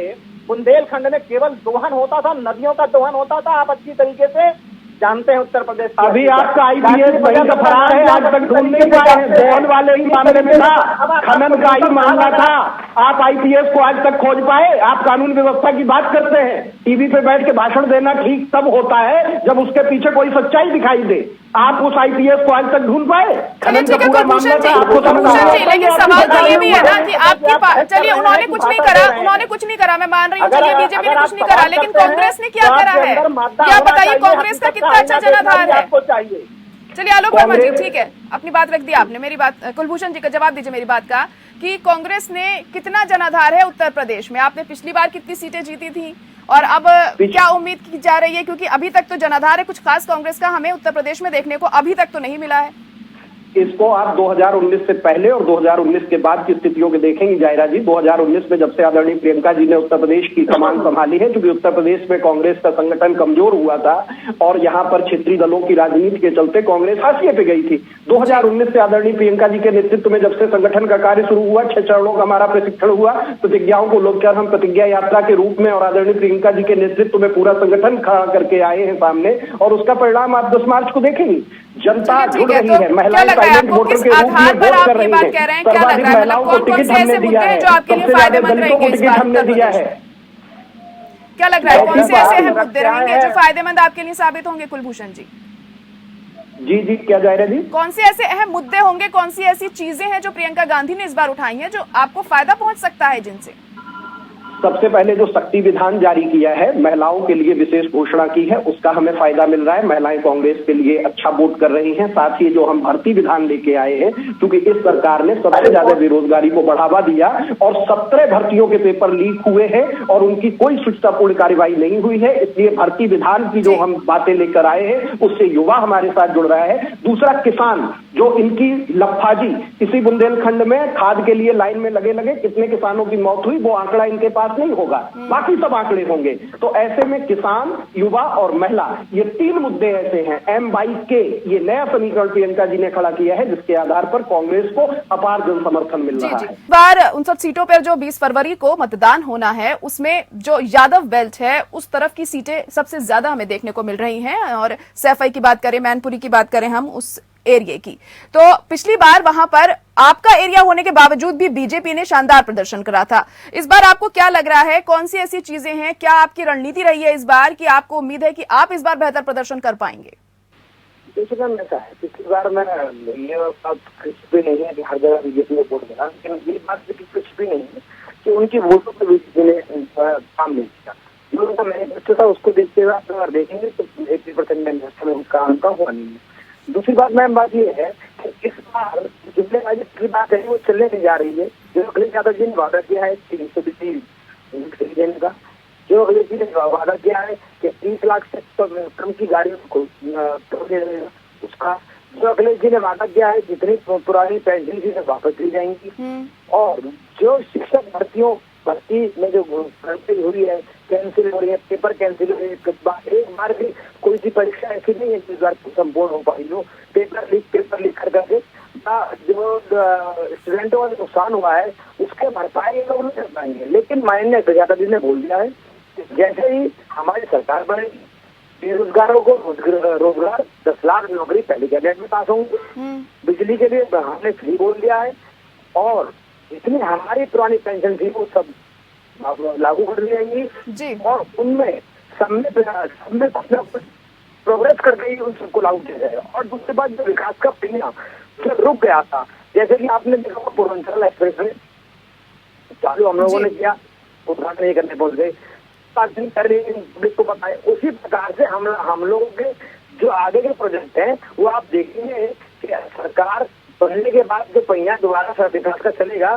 बुंदेलखंड में केवल दोहन होता था, नदियों का दोहन होता था, आप अच्छी तरीके से जानते हैं उत्तर प्रदेश। अभी आपका आईपीएस वहीं का फरार है, आज तक ढूंढ नहीं पाए हैं। दोहन वाले ही मामले में था, खनन का ही मामला था, आप आईपीएस को आज तक खोज पाए? आप कानून व्यवस्था की बात करते हैं, टीवी पे बैठ के भाषण देना ठीक तब होता है जब उसके पीछे कोई सच्चाई दिखाई दे। आप उस आईपीएस को आज तक ढूंढ पाए? चलिए ठीक है कुलभूषण जी, लेकिन सवाल तो ये भी है ना कि आपकी चलिए उन्होंने कुछ नहीं करा, मैं मान रही हूँ, चलिए बीजेपी ने कुछ नहीं करा, लेकिन कांग्रेस ने क्या करा है ये आप बताइए। कांग्रेस का कितना अच्छा जनाधार है। चलिए आलोक वर्मा जी, ठीक है, अपनी बात रख दी आपने, मेरी बात कुलभूषण जी का जवाब दीजिए मेरी बात का कि कांग्रेस ने कितना जनाधार है उत्तर प्रदेश में? आपने पिछली बार कितनी सीटें जीती थी और अब क्या उम्मीद की जा रही है? क्योंकि अभी तक तो जनाधार है कुछ खास कांग्रेस का हमें उत्तर प्रदेश में देखने को अभी तक तो नहीं मिला है। इसको आप 2019 से पहले और 2019 के बाद की स्थितियों के देखेंगे जायरा जी। 2019 में जब से आदरणीय प्रियंका जी ने उत्तर प्रदेश की कमान संभाली है, क्योंकि उत्तर प्रदेश में कांग्रेस का संगठन कमजोर हुआ था और यहाँ पर क्षेत्रीय दलों की राजनीति के चलते कांग्रेस हाशिए पे गई थी। 2019 से आदरणीय प्रियंका जी के नेतृत्व में जब से संगठन का कार्य शुरू हुआ, 6 चरणों का हमारा प्रशिक्षण हुआ, प्रतिज्ञाओं को लेकर हम प्रतिज्ञा यात्रा के रूप में और आदरणीय प्रियंका जी के नेतृत्व में पूरा संगठन खड़ा करके आए हैं सामने, और उसका परिणाम आप 10 मार्च को देखेंगे। जनता जुड़ रही है, महिलाएं साइलेंट वोटर के रूप में वोट कर रही है, सर्वाधिक महिलाओं को टिकट हमने दिया है, सबसे ज्यादा दलितों को टिकट हमने दिया है। क्या लग रहा है कौन से ऐसे अहम मुद्दे रहेंगे जो फायदेमंद आपके लिए साबित होंगे कुलभूषण जी? जी क्या जायरा जी? कौन से ऐसे अहम मुद्दे होंगे, कौन सी ऐसी चीजें हैं जो प्रियंका गांधी ने इस बार उठाई हैं जो आपको फायदा पहुंच सकता है जिनसे? सबसे पहले जो शक्ति विधान जारी किया है, महिलाओं के लिए विशेष घोषणा की है, उसका हमें फायदा मिल रहा है। महिलाएं कांग्रेस के लिए अच्छा वोट कर रही हैं। साथ ही जो हम भर्ती विधान लेके आए हैं, क्योंकि इस सरकार ने सबसे ज्यादा बेरोजगारी को बढ़ावा दिया और 17 भर्तियों के पेपर लीक हुए हैं और उनकी कोई शुचितापूर्ण कार्रवाई नहीं हुई है, इसलिए भर्ती विधान की जो हम बातें लेकर आए हैं उससे युवा हमारे साथ जुड़ रहा है। दूसरा, किसान जो इनकी लफाजी, इसी बुंदेलखंड में खाद के लिए लाइन में लगे कितने किसानों की मौत हुई, वो आंकड़ा इनके पास नहीं होगा, बाकी सब आंकड़े होंगे। तो ऐसे में किसान, युवा और महिला, ये 3 मुद्दे ऐसे हैं। M/K ये नया समीकरण प्रियंका जी ने खड़ा किया है, जिसके आधार पर कांग्रेस को अपार जन समर्थन मिल रहा है। बार 59 सीटों पर जो 20 फरवरी को मतदान होना है, उसमें जो यादव बेल्ट है उस तरफ की सीटें सबसे ज्यादा हमें देखने को मिल रही हैं। और सैफई की बात करें, मैनपुरी की बात करें हम उस एरिया की, तो पिछली बार वहां पर आपका एरिया होने के बावजूद भी बीजेपी ने शानदार प्रदर्शन करा था। इस बार आपको क्या लग रहा है, कौन सी ऐसी चीजें हैं, क्या आपकी रणनीति रही है इस बार कि आपको उम्मीद है कि आप इस बार बेहतर प्रदर्शन कर पाएंगे? देखिए मैम, ऐसा है पिछली बार मैं ये बात कुछ भी नहीं है कि हर जगह बीजेपी ने वोट मिला, लेकिन ये बात कुछ भी नहीं है कि उनकी वोटों पर बीजेपी ने काम नहीं किया। जो उनका मैनिफेस्टो था उसको देखते हुए आप अगर देखेंगे तो 80% मैनिफेस्टो में उनका हुआ नहीं है। दूसरी बात मैम, बात ये है कि इस बार जुमलेबाजी की बात है वो चलने नहीं जा रही है। जो अखिलेश यादव जी ने वादा किया है 320 देने का, जो अखिलेश जी ने वादा किया है कि 30 लाख से कम की गाड़ियों को दे देगा, उसका जो अखिलेश जी ने वादा किया है जितनी पुरानी पेंशन थी वापस ली जाएंगी, और जो शिक्षक भर्ती में जो कैंसिल हुई है, कैंसिल हो रही है, पेपर कैंसिल हो रही है, एक बार भी कोई सी परीक्षा ऐसी नहीं है जिस बार संपूर्ण हो पाई हो, पेपर लीक कर करके जो स्टूडेंटों का नुकसान हुआ है उसके भरपाई लोग नहीं कर पाएंगे। लेकिन माननीय प्रजापति जी ने बोल दिया है जैसे ही हमारी सरकार बनेगी बेरोजगारों को रोजगार 10 लाख नौकरी पहले कैबिनेट में पास होंगे, बिजली के लिए हमने फ्री बोल दिया है, और जितनी हमारी पुरानी पेंशन थी वो सब लागू कर दी जाएंगी, और उनमें सब में कुछ ना कुछ प्रोग्रेस कर गई उन सबको लागू किया जाएगा। और दूसरी बात, जो विकास का पहिया रुक गया था, जैसे कि आपने देखा पूर्वांचल एक्सप्रेस में चालू हम लोगों ने किया, उद्घाटन नहीं करने पहुंच गए, पब्लिक को बताए। उसी प्रकार से हम लोगों के जो आगे के प्रोजेक्ट हैं वो आप देखेंगे कि सरकार बनने के बाद जो पहिया दोबारा विकास का चलेगा,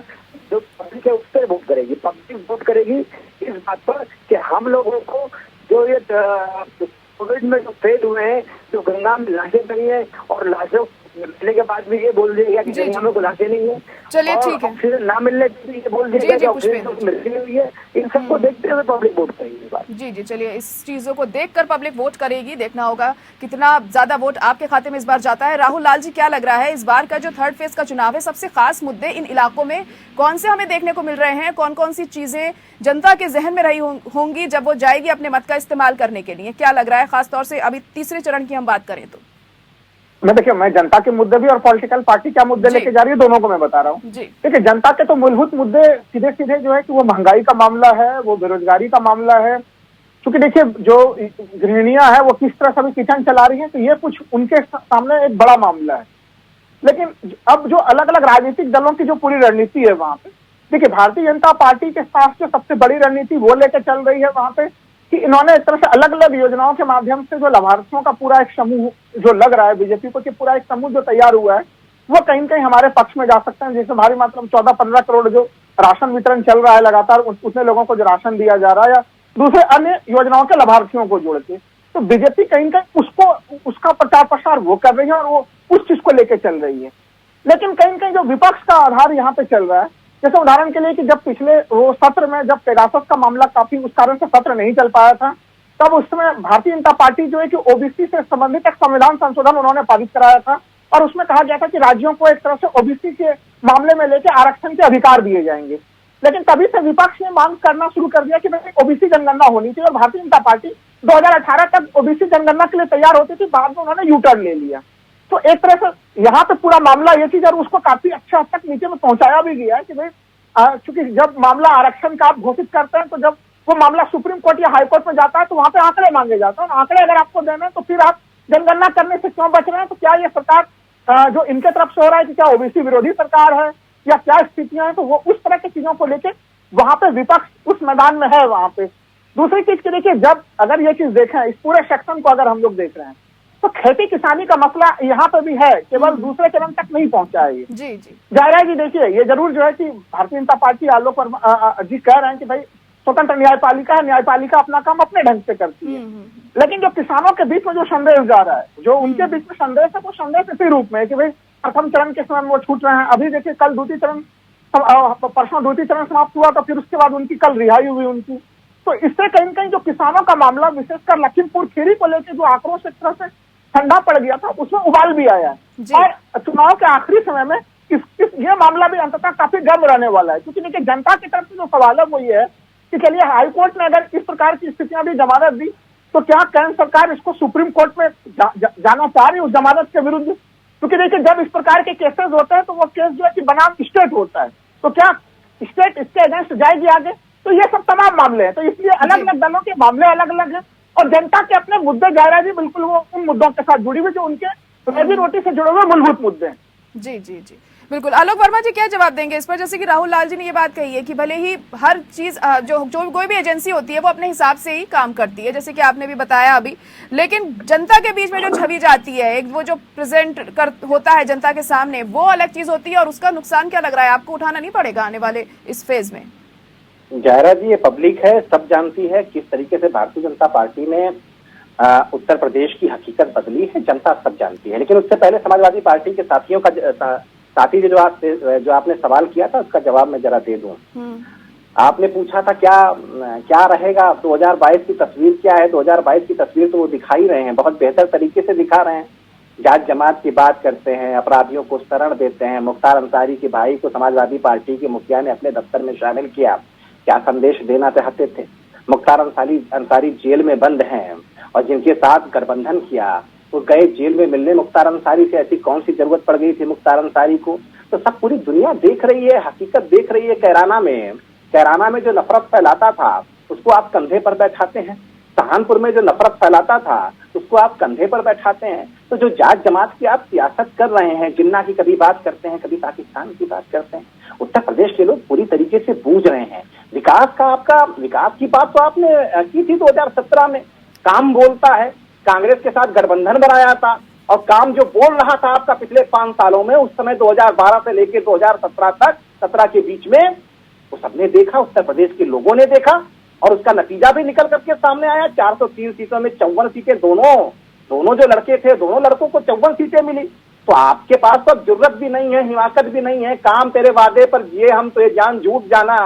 जो पब्लिक है उस पर वोट करेगी। पब्लिक वोट करेगी इस बात पर कि हम लोगों को जो ये कोविड में जो फेल हुए हैं, जो गंगा में लाशें पड़ी हैं और लाशों मिलने के बाद भी ये बोल दिया गया कि गंगा में कोई लाशें नहीं है, चलिए ठीक है, ऑक्सीजन ना मिलने भी ये बोल दिया गया कि ऑक्सीजन मिलती हुई है। इन सबको देखते हुए पब्लिक वोट करेगी। जी, चलिए इस चीजों को देखकर पब्लिक वोट करेगी, देखना होगा कितना ज्यादा वोट आपके खाते में इस बार जाता है। राहुल लाल जी, क्या लग रहा है इस बार का जो 3rd फेज का चुनाव है, सबसे खास मुद्दे इन इलाकों में कौन से हमें देखने को मिल रहे हैं, कौन कौन सी चीजें जनता के जहन में रही होंगी जब वो जाएगी अपने मत का इस्तेमाल करने के लिए? क्या लग रहा है खासतौर से अभी तीसरे चरण की हम बात करें तो? मैं जनता के मुद्दे भी और पॉलिटिकल पार्टी क्या मुद्दे लेके जा रही है दोनों को मैं बता रहा हूँ। देखिए, जनता के तो मूलभूत मुद्दे सीधे सीधे जो है कि वो महंगाई का मामला है, वो बेरोजगारी का मामला है, क्योंकि देखिए जो गृहिणियां हैं वो किस तरह से अभी किचन चला रही हैं, तो ये कुछ उनके सामने एक बड़ा मामला है। लेकिन अब जो अलग अलग राजनीतिक दलों की जो पूरी रणनीति है वहां पे, देखिए भारतीय जनता पार्टी के पास जो सबसे बड़ी रणनीति वो लेकर चल रही है वहां पे कि इन्होंने एक तरह से अलग अलग योजनाओं के माध्यम से जो लाभार्थियों का पूरा एक समूह जो लग रहा है बीजेपी को, कि पूरा एक समूह जो तैयार हुआ है वो कहीं न कहीं हमारे पक्ष में जा सकते हैं। जैसे भारी मात्रा में 14-15 करोड़ जो राशन वितरण चल रहा है लगातार, उतने लोगों को जो राशन दिया जा रहा है, या दूसरे अन्य योजनाओं के लाभार्थियों को जोड़ के, तो बीजेपी कहीं न कहीं उसका प्रचार प्रसार वो कर रही है और वो उस चीज को लेकर चल रही है। लेकिन कहीं न कहीं जो विपक्ष का आधार यहाँ पे चल रहा है, जैसे उदाहरण के लिए कि जब पिछले वो सत्र में जब पेगासस का मामला काफी उस कारण से सत्र नहीं चल पाया था, तब उस समय भारतीय जनता पार्टी जो है कि ओबीसी से संबंधित एक संविधान संशोधन उन्होंने पारित कराया था और उसमें कहा गया था कि राज्यों को एक तरह से ओबीसी के मामले में लेकर आरक्षण के अधिकार दिए जाएंगे। लेकिन तभी से विपक्ष ने मांग करना शुरू कर दिया कि भाई ओबीसी जनगणना होनी चाहिए, और भारतीय जनता पार्टी 2018 तक ओबीसी जनगणना के लिए तैयार होती थी, बाद में उन्होंने यू टर्न ले लिया। तो एक तरह से यहाँ पे पूरा मामला ये चीज, और उसको काफी अच्छा हद तक नीचे में पहुंचाया भी गया है कि भाई क्योंकि जब मामला आरक्षण का आप घोषित करते हैं, तो जब वो मामला सुप्रीम कोर्ट या हाई कोर्ट में जाता है तो वहां पे आंकड़े मांगे जाते हैं। आंकड़े अगर आपको देना है तो फिर आप जनगणना करने से क्यों बच रहे हैं? तो क्या ये सरकार जो इनके तरफ से हो रहा है कि क्या ओबीसी विरोधी सरकार है या क्या स्थितियां हैं, तो वो उस तरह की चीजों को लेकर वहां पे विपक्ष उस मैदान में है वहां पे। दूसरी चीज की देखिए, जब अगर ये चीज देखें, इस पूरे सेक्शन को अगर हम लोग देख रहे हैं तो खेती किसानी का मसला यहाँ पे भी है, केवल दूसरे चरण तक नहीं पहुंचा है। जी जी जाहिर जी, देखिए ये जरूर जो है कि भारतीय जनता पार्टी आलोक वर्मा जी कह रहे हैं कि भाई स्वतंत्र न्यायपालिका है, न्यायपालिका अपना काम अपने ढंग से करती है। लेकिन जो किसानों के बीच में जो संदेश जा रहा है, जो उनके बीच में संदेश है, वो संदेश इसी रूप में है कि भाई प्रथम चरण के समय में वो छूट रहे हैं। अभी देखिए कल द्वितीय चरण, परसों द्वितीय चरण समाप्त हुआ, तो फिर उसके बाद उनकी कल रिहाई हुई उनकी। तो इससे कहीं न कहीं जो किसानों का मामला, विशेषकर लखीमपुर खीरी को लेकर जो आक्रोश एक तरह से ठंडा पड़ गया था, उसमें उबाल भी आया है। और चुनाव के आखिरी समय में ये मामला भी अंततः काफी गर्म रहने वाला है, क्योंकि देखिए जनता की तरफ से जो सवाल है वो ये है कि चलिए हाईकोर्ट ने अगर इस प्रकार की स्थितियां भी जमानत दी, तो क्या केंद्र सरकार इसको सुप्रीम कोर्ट में जाना चाह रही है उस जमानत के विरुद्ध? क्योंकि देखिए जब इस प्रकार के केसेस होते हैं तो वो केस जो है कि बनाम स्टेट होता है, तो क्या स्टेट इसके अगेंस्ट जाएगी आगे? तो ये सब तमाम मामले हैं। तो इसलिए अलग अलग दलों के मामले अलग अलग हैं और जनता के अपने मुद्दे जाहिर है जी बिल्कुल वो उन मुद्दों के साथ जुड़ी हुई जो उनके रोजी रोटी से जुड़े हुए मूलभूत मुद्दे हैं। जी जी जी बिल्कुल। आलोक वर्मा जी क्या जवाब देंगे इस पर? जैसे कि राहुल लाल जी ने ये बात कही है कि भले ही हर चीज जो कोई भी एजेंसी होती है वो अपने हिसाब से ही काम करती है, जैसे कि आपने भी बताया अभी, लेकिन जनता के बीच में जो छवि जाती है, एक वो जो प्रेजेंट होता है जनता के सामने, वो अलग चीज होती है और उसका नुकसान क्या लग रहा है आपको उठाना नहीं पड़ेगा आने वाले इस फेज में? जायरा जी, ये पब्लिक है, सब जानती है किस तरीके से भारतीय जनता पार्टी ने उत्तर प्रदेश की हकीकत बदली है, जनता सब जानती है। लेकिन उससे पहले समाजवादी पार्टी के साथियों का साथी जो आपने सवाल किया था उसका जवाब मैं जरा दे दूं। आपने पूछा था क्या रहेगा 2022 की तस्वीर क्या है। 2022 की तस्वीर तो वो दिखा ही रहे हैं, बहुत बेहतर तरीके से दिखा रहे हैं। जात जमात की बात करते हैं, अपराधियों को शरण देते हैं। मुख्तार अंसारी के भाई को समाजवादी पार्टी के मुखिया ने अपने दफ्तर में शामिल किया, क्या संदेश देना चाहते थे? मुख्तार अंसारी जेल में बंद हैं और जिनके साथ गठबंधन किया वो गए जेल में मिलने मुख्तार अंसारी से। ऐसी कौन सी जरूरत पड़ गई थी मुख्तार अंसारी को? तो सब पूरी दुनिया देख रही है, हकीकत देख रही है। कैराना में जो नफरत फैलाता था उसको आप कंधे पर बैठाते हैं। सहारनपुर में जो नफरत फैलाता था उसको आप कंधे पर बैठाते हैं। तो जो जात जमात की आप सियासत कर रहे हैं, जिन्ना की कभी बात करते हैं, कभी पाकिस्तान की बात करते हैं, उत्तर प्रदेश के लोग पूरी तरीके से बूझ रहे हैं। विकास की बात तो आपने की थी 2017 में। काम बोलता है, कांग्रेस के साथ गठबंधन बनाया था और काम जो बोल रहा था आपका पिछले 5 सालों में, उस समय 2012 से लेकर 2017 तक, 17 के बीच में, वो सबने देखा, उत्तर प्रदेश के लोगों ने देखा और उसका नतीजा भी निकल करके सामने आया। 403 सीटों में 54 सीटें, दोनों जो लड़के थे, दोनों लड़कों को 54 सीटें मिली। तो आपके पास तो जुर्रत भी नहीं है, हिमाकत भी नहीं है। काम तेरे वादे पर जिए हम, तो ये जान झूठ जाना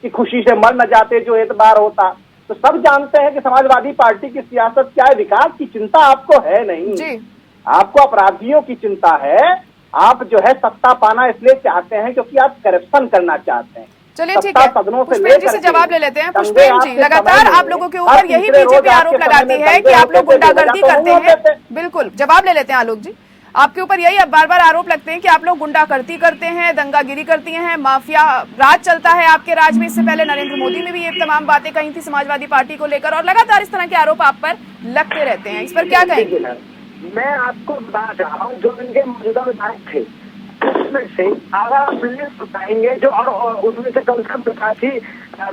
कि खुशी से मर न जाते जो एतबार होता। तो सब जानते हैं कि समाजवादी पार्टी की सियासत क्या है। विकास की चिंता आपको है नहीं जी। आपको अपराधियों की चिंता है। आप जो है सत्ता पाना इसलिए चाहते हैं क्योंकि आप करप्शन करना चाहते हैं। चलिए ठीक है, पुष्पेंद्र जी से जवाब ले लेते हैं। पुष्पेंद्र जी, लगातार आप लोगों के ऊपर यही बीजेपी आरोप लगाती है कि आप लोग गुंडागर्दी करते हैं। बिल्कुल, जवाब ले लेते हैं आलोक जी। आपके ऊपर यही अब बार बार आरोप लगते हैं कि आप लोग गुंडागर्दी करते हैं, दंगागिरी करती हैं, माफिया राज चलता है आपके राज में। इससे पहले नरेंद्र मोदी ने भी ये तमाम बातें कही थी समाजवादी पार्टी को लेकर, और लगातार इस तरह के आरोप आप पर लगते रहते हैं। इस पर क्या कहेंगे? मैं आपको बताना चाह रहा हूँ, जो इनके मौजूदा विधायक थे उसमें से अगर आप लिस्ट बताएंगे जो, और उसमें से कम से कम 85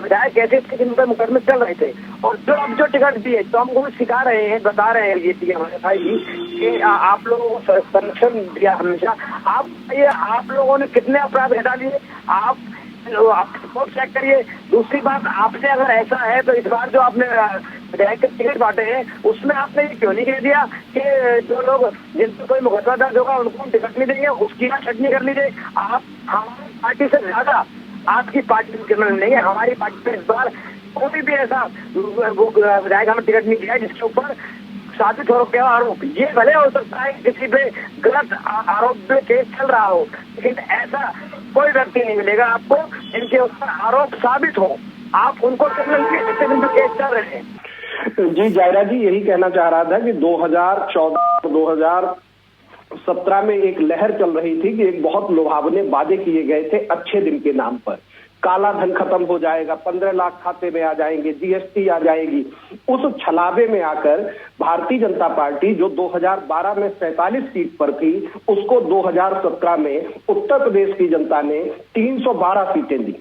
विधायक ऐसे थे जिन पर मुकदमे चल रहे थे, और जो अब जो टिकट दिए तो हमको भी सिखा रहे हैं, बता रहे हैं ये हमारे भाई जी कि आप लोगों को संरक्षण दिया हमेशा। आप लोगों ने कितने अपराध हटा लिए, आप रिपोर्ट चेक करिए। दूसरी बात, आपसे अगर ऐसा है तो इस बार जो आपने विधायक के टिकट बांटे हैं उसमें आपने ये क्यों नहीं कह दिया कि जो लोग जिन पर कोई मुकदमा दर्ज होगा उनको हम टिकट नहीं देंगे, उसकी ना छटनी कर लीजिए। आप हमारी पार्टी से ज्यादा आपकी पार्टी क्रिमिनल नहीं है। हमारी पार्टी में इस बार कोई भी ऐसा विधायक हमें टिकट नहीं दिया जिसके ऊपर साबित हो गया आरोप। ये भले हो सकता है किसी पे गलत आरोप पे केस चल रहा हो, लेकिन ऐसा कोई व्यक्ति नहीं मिलेगा आपको जिनके ऊपर आरोप साबित हो, आप उनको क्रिमिनल केस चल रहे हैं। जी जायरा जी, यही कहना चाह रहा था कि 2014 2017 में एक लहर चल रही थी कि एक बहुत लुभावने वादे किए गए थे अच्छे दिन के नाम पर। काला धन खत्म हो जाएगा, 15 लाख खाते में आ जाएंगे, जीएसटी आ जाएगी। उस छलावे में आकर भारतीय जनता पार्टी जो 2012 में 47 सीट पर थी, उसको 2017 में उत्तर प्रदेश की जनता ने 312 सीटें दी,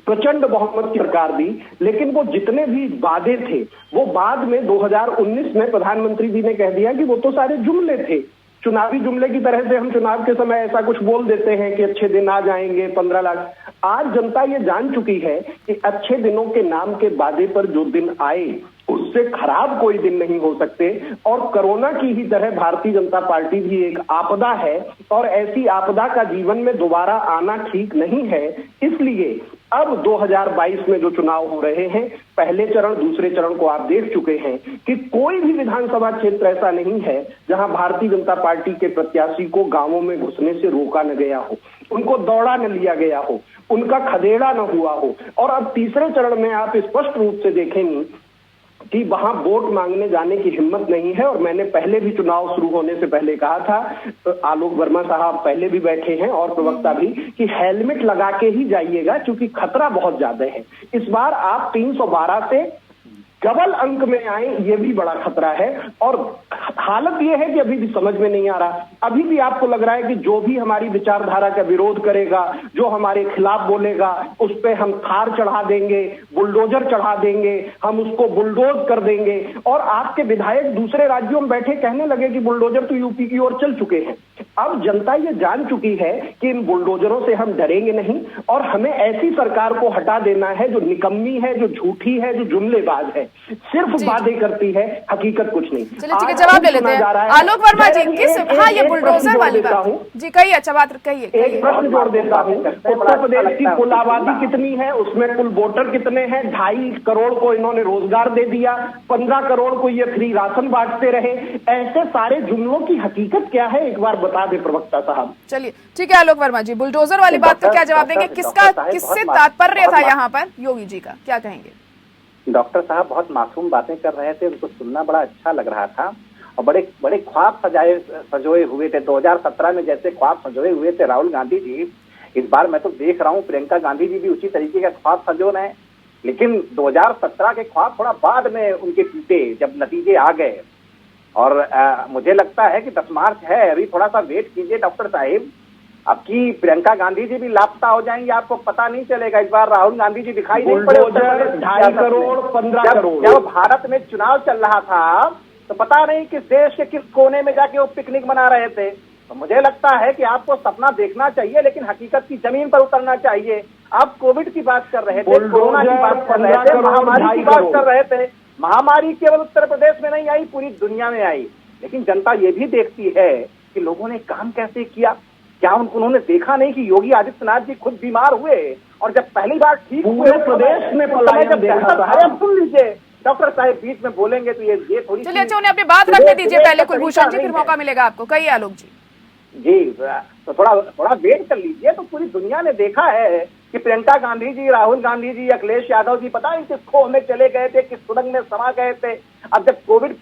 प्रचंड बहुमत की सरकार दी। लेकिन वो जितने भी वादे थे वो बाद में 2019 में प्रधानमंत्री जी ने कह दिया कि वो तो सारे जुमले थे, चुनावी जुमले की तरह से हम चुनाव के समय ऐसा कुछ बोल देते हैं कि अच्छे दिन आ जाएंगे, 15 लाख। आज जनता ये जान चुकी है कि अच्छे दिनों के नाम के वादे पर जो दिन आए उससे खराब कोई दिन नहीं हो सकते। और कोरोना की ही तरह भारतीय जनता पार्टी भी एक आपदा है, और ऐसी आपदा का जीवन में दोबारा आना ठीक नहीं है। इसलिए अब 2022 में जो चुनाव हो रहे हैं, पहले चरण दूसरे चरण को आप देख चुके हैं कि कोई भी विधानसभा क्षेत्र ऐसा नहीं है जहां भारतीय जनता पार्टी के प्रत्याशी को गांवों में घुसने से रोका न गया हो, उनको दौड़ा न लिया गया हो, उनका खदेड़ा न हुआ हो। और अब तीसरे चरण में आप स्पष्ट रूप से देखेंगे कि वहां वोट मांगने जाने की हिम्मत नहीं है। और मैंने पहले भी चुनाव शुरू होने से पहले कहा था, आलोक वर्मा साहब पहले भी बैठे हैं और प्रवक्ता भी, कि हेलमेट लगा के ही जाइएगा क्योंकि खतरा बहुत ज्यादा है। इस बार आप 312 से डबल अंक में आए, ये भी बड़ा खतरा है। और हालत ये है कि अभी भी समझ में नहीं आ रहा, अभी भी आपको लग रहा है कि जो भी हमारी विचारधारा का विरोध करेगा, जो हमारे खिलाफ बोलेगा, उस पे हम थार चढ़ा देंगे, बुलडोजर चढ़ा देंगे, हम उसको बुलडोज कर देंगे। और आपके विधायक दूसरे राज्यों में बैठे कहने लगे कि बुलडोजर तो यूपी की ओर चल चुके हैं। अब जनता ये जान चुकी है कि इन बुलडोजरों से हम डरेंगे नहीं, और हमें ऐसी सरकार को हटा देना है जो निकम्मी है, जो झूठी है, जो जुमलेबाज है, सिर्फ वादे करती है, हकीकत कुछ नहीं। चलिए ठीक है, जवाब ले लेते हैं आलोक वर्मा जी। किस हाँ ये बुलडोजर वाली बात जी कही, अच्छा बात कहिए। एक प्रश्न जोड़ देता हूँ, उत्तर प्रदेश की कुल आबादी कितनी है, उसमें कुल वोटर कितने हैं? 2.5 करोड़ को इन्होंने रोजगार दे दिया, 15 करोड़ को ये फ्री राशन बांटते रहे। ऐसे सारे जुमलों की हकीकत क्या है, एक बार बता दे प्रवक्ता साहब। चलिए ठीक है आलोक वर्मा जी, बुलडोजर वाली बात तो क्या जवाब देंगे, किससे तात्पर्य था यहाँ पर योगी जी का, क्या कहेंगे? डॉक्टर साहब बहुत मासूम बातें कर रहे थे, उनको सुनना बड़ा अच्छा लग रहा था, और बड़े बड़े ख्वाब सजोए हुए थे। 2017 में जैसे ख्वाब सजोए हुए थे राहुल गांधी जी, इस बार मैं तो देख रहा हूँ प्रियंका गांधी जी भी उसी तरीके का ख्वाब सजो रहे हैं। लेकिन 2017 के ख्वाब थोड़ा बाद में उनके टूटे जब नतीजे आ गए। और मुझे लगता है कि 10 मार्च है, अभी थोड़ा सा वेट कीजिए डॉक्टर साहिब, अब की प्रियंका गांधी जी भी लापता हो जाएंगे, आपको पता नहीं चलेगा। इस बार राहुल गांधी जी दिखाई नहीं पड़े। 2.5 करोड़ 15 करोड़ जब भारत में चुनाव चल रहा था तो पता नहीं किस देश के किस कोने में जाके वो पिकनिक मना रहे थे। तो मुझे लगता है कि आपको सपना देखना चाहिए लेकिन हकीकत की जमीन पर उतरना चाहिए। आप कोविड की बात कर रहे थे, कोरोना की बात कर रहे थे, महामारी की बात कर रहे थे। महामारी केवल उत्तर प्रदेश में नहीं आई, पूरी दुनिया में आई। लेकिन जनता ये भी देखती है कि लोगों ने काम कैसे किया। क्या उन्होंने देखा नहीं कि योगी आदित्यनाथ जी खुद बीमार हुए और जब पहली बार ठीक हुए प्रदेश में पलायन देखा। सुन लीजिए डॉक्टर साहब, बीच में बोलेंगे तो ये थोड़ी। चलिए अच्छा, उन्हें अपनी बात रखने दीजिए पहले कुलभूषण जी, फिर मौका मिलेगा आपको। कहिए आलोक जी। जी तो थोड़ा वेट कर लीजिए। तो पूरी दुनिया ने देखा है कि कि प्रियंका गांधी जी, राहुल गांधी जी, अखिलेश यादव जी पता नहीं किस खो में चले गए थे, किस सुरंग में समा गए थे। अब जब कोविड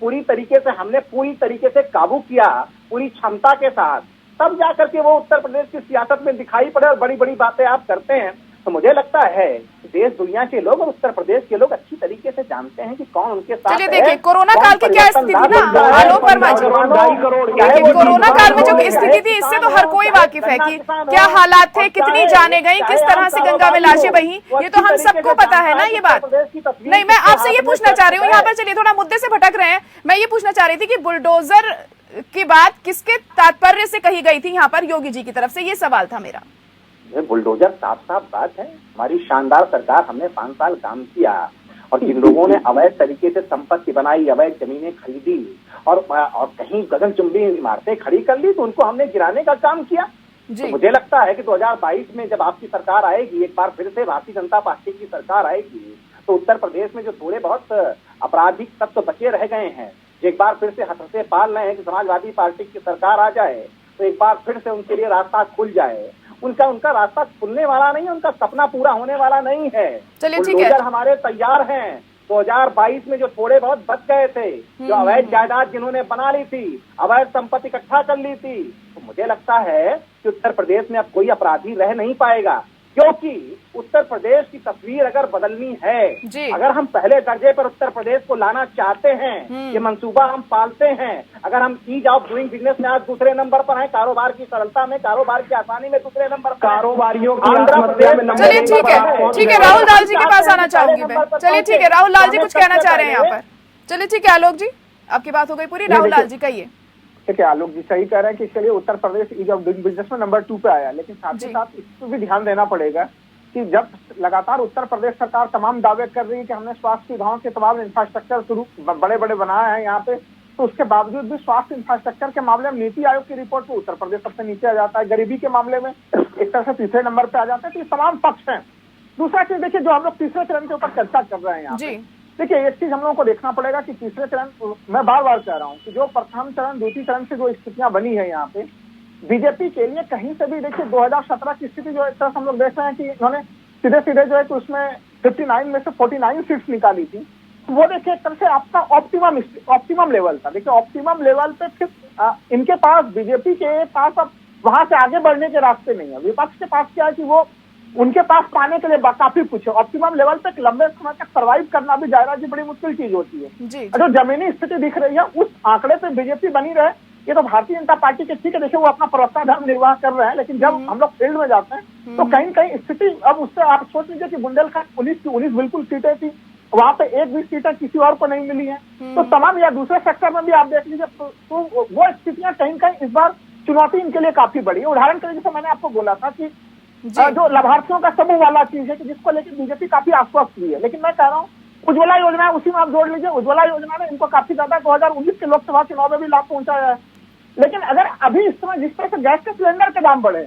हमने पूरी तरीके से काबू किया, पूरी क्षमता के साथ, तब जाकर के वो उत्तर प्रदेश की सियासत में दिखाई पड़े और बड़ी बड़ी बातें आप करते हैं। तो मुझे लगता है देश दुनिया के लोग और उत्तर प्रदेश के लोग अच्छी तरीके से जानते हैं कि कौन उनके साथ। चलिए देखिए, कोरोना काल की क्या स्थिति थी ना आलोक वर्मा जी, कोरोना काल में जो स्थिति थी इससे तो हर कोई वाकिफ है कि क्या हालात थे, कितनी जाने गई, किस तरह से गंगा में लाशें बही, ये तो हम सबको पता है ना ये बात। नहीं, मैं आपसे ये पूछना चाह रही हूँ, यहाँ पर चलिए थोड़ा मुद्दे से भटक रहे हैं। मैं ये पूछना चाह रही थी कि बुलडोजर की बात किसके तात्पर्य से कही गई थी यहाँ पर योगी जी की तरफ से, ये सवाल था मेरा। बुलडोजर साफ साफ बात है, हमारी शानदार सरकार, हमने 5 साल काम किया और जिन लोगों ने अवैध तरीके से संपत्ति बनाई, अवैध जमीनें खरीदी और कहीं गगनचुंबी इमारतें खड़ी कर ली, तो उनको हमने गिराने का काम किया। तो मुझे लगता है कि 2022 में जब आपकी सरकार आएगी, एक बार फिर से भारतीय जनता पार्टी की सरकार आएगी, तो उत्तर प्रदेश में जो थोड़े बहुत आपराधिक तत्व बचे रह गए हैं, एक बार फिर से हथौड़े पाल रहे हैं कि समाजवादी पार्टी की सरकार आ जाए तो एक बार फिर से उनके लिए रास्ता खुल जाए। उनका रास्ता खुलने वाला नहीं है, उनका सपना पूरा होने वाला नहीं है। चलिए ठीक है, हमारे तैयार हैं। 2022 में जो थोड़े बहुत बच गए थे, जो अवैध जायदाद जिन्होंने बना ली थी, अवैध संपत्ति इकट्ठा कर ली थी, तो मुझे लगता है कि उत्तर प्रदेश में अब कोई अपराधी रह नहीं पाएगा, क्योंकि उत्तर प्रदेश की तस्वीर अगर बदलनी है, अगर हम पहले दर्जे पर उत्तर प्रदेश को लाना चाहते हैं, ये मंसूबा हम पालते हैं, अगर हम ईज ऑफ डूइंग बिजनेस में आज दूसरे नंबर पर हैं, कारोबार की सरलता में, कारोबार की आसानी में दूसरे नंबर पर, कारोबारियों चलिए ठीक है, राहुल लाल जी के पास आना चाहूंगी मैं। चलिए ठीक है, राहुल लाल जी कुछ कहना चाह रहे हैं यहाँ पर। चलिए ठीक है, आलोक जी आपकी बात हो गई पूरी, राहुल लाल जी कहिए। ठीक है, आलोक जी सही कह रहे हैं कि चलिए Uttar Pradesh ease of doing business में नंबर 2 पे आया, लेकिन साथ ही साथ इसको भी ध्यान देना पड़ेगा कि जब लगातार उत्तर प्रदेश सरकार तमाम दावे कर रही है कि हमने स्वास्थ्य सुविधाओं के तमाम इंफ्रास्ट्रक्चर बड़े बड़े बनाए हैं यहाँ पे, तो उसके बावजूद भी स्वास्थ्य इंफ्रास्ट्रक्चर के मामले में नीति आयोग की रिपोर्ट में उत्तर प्रदेश सबसे नीचे आ जाता है, गरीबी के मामले में एक तरह से तीसरे नंबर पे आ जाता है। तो ये तमाम पक्ष हैं। दूसरा चीज देखिए, जो हम लोग तीसरे चरण के ऊपर चर्चा कर रहे हैं यहाँ पे, देखिए एक चीज हम लोगों को देखना पड़ेगा कि तीसरे चरण, मैं बार बार कह रहा हूँ कि जो प्रथम चरण द्वितीय चरण से जो स्थितियां बनी है यहाँ पे बीजेपी के लिए, कहीं से भी देखिए 2017 की स्थिति जो एक तरह से हम लोग देख रहे हैं कि इन्होंने सीधे सीधे जो है कि उसमें 59 में से 49 सीट्स निकाली थी, वो देखिए एक तरह से आपका ऑप्टिमम लेवल था। देखिए ऑप्टिमम लेवल पे फिर इनके पास, बीजेपी के पास अब वहां से आगे बढ़ने के रास्ते नहीं है। विपक्ष के पास क्या है कि वो उनके पास पाने के लिए काफी कुछ है। ऑप्टिमम लेवल पे लंबे समय तक सर्वाइव करना भी जायरा जी बड़ी मुश्किल चीज होती है। जो जमीनी स्थिति दिख रही है उस आंकड़े पे बीजेपी बनी रहे, ये तो भारतीय जनता पार्टी के, ठीक है देखिए वो अपना प्रवक्ता धर्म निर्वाह कर रहे हैं, लेकिन जब हम लोग फील्ड में जाते हैं तो कहीं कहीं स्थिति, अब उससे आप सोच लीजिए कि बुंदेलखंड 19 की 19 बिल्कुल सीटें थी, वहां पे एक भी सीटें किसी और को नहीं मिली है। तो तमाम, या दूसरे सेक्टर में भी आप देख लीजिए तो वो स्थितियां कहीं कहीं इस बार चुनौती इनके लिए काफी बड़ी है। उदाहरण के लिए जैसे मैंने आपको बोला था कि जो लाभार्थियों का समूह वाला चीज है कि जिसको लेकर बीजेपी काफी आश्वस्त हुई है, लेकिन मैं कह रहा हूँ उज्ज्वला योजना उसी में आप जोड़ लीजिए, उज्ज्वला योजना ने इनको काफी ज्यादा 2019 के लोकसभा चुनाव में भी लाभ पहुंचाया है। लेकिन अगर अभी इस समय जिस तरह से गैस के सिलेंडर के दाम बढ़े,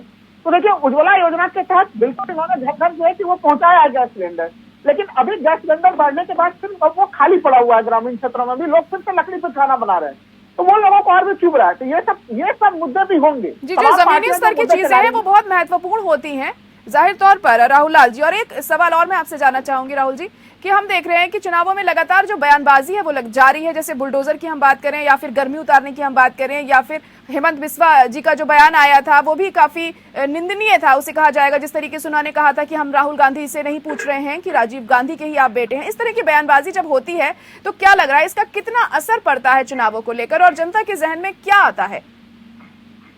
तो देखिए उज्ज्वला योजना के तहत बिल्कुल इन्होंने घर घर जो है कि वो पहुंचाया है गैस सिलेंडर, लेकिन अभी गैस सिलेंडर बढ़ने के बाद फिर वो खाली पड़ा हुआ है ग्रामीण क्षेत्रों में भी, लोग फिर से लकड़ी पर खाना बना रहे हैं, तो वो लोगों को और भी चुभ रहा है। तो ये सब मुद्दे भी होंगे जी, जो जमीनी स्तर की चीजें हैं वो बहुत महत्वपूर्ण होती हैं जाहिर तौर पर, राहुल लाल जी। और एक सवाल और मैं आपसे जानना चाहूंगी राहुल जी, कि हम देख रहे हैं कि चुनावों में लगातार जो बयानबाजी है वो जारी है, जैसे बुलडोजर की हम बात करें या फिर गर्मी उतारने की हम बात करें, या फिर हेमंत बिस्वा जी का जो बयान आया था वो भी काफी निंदनीय था, उसे कहा जाएगा। जिस तरीके से उन्होंने कहा था कि हम राहुल गांधी से नहीं पूछ रहे हैं कि राजीव गांधी के ही आप बेटे हैं, इस तरह की बयानबाजी जब होती है तो क्या लग रहा है इसका कितना असर पड़ता है चुनावों को लेकर और जनता के जहन में क्या आता है?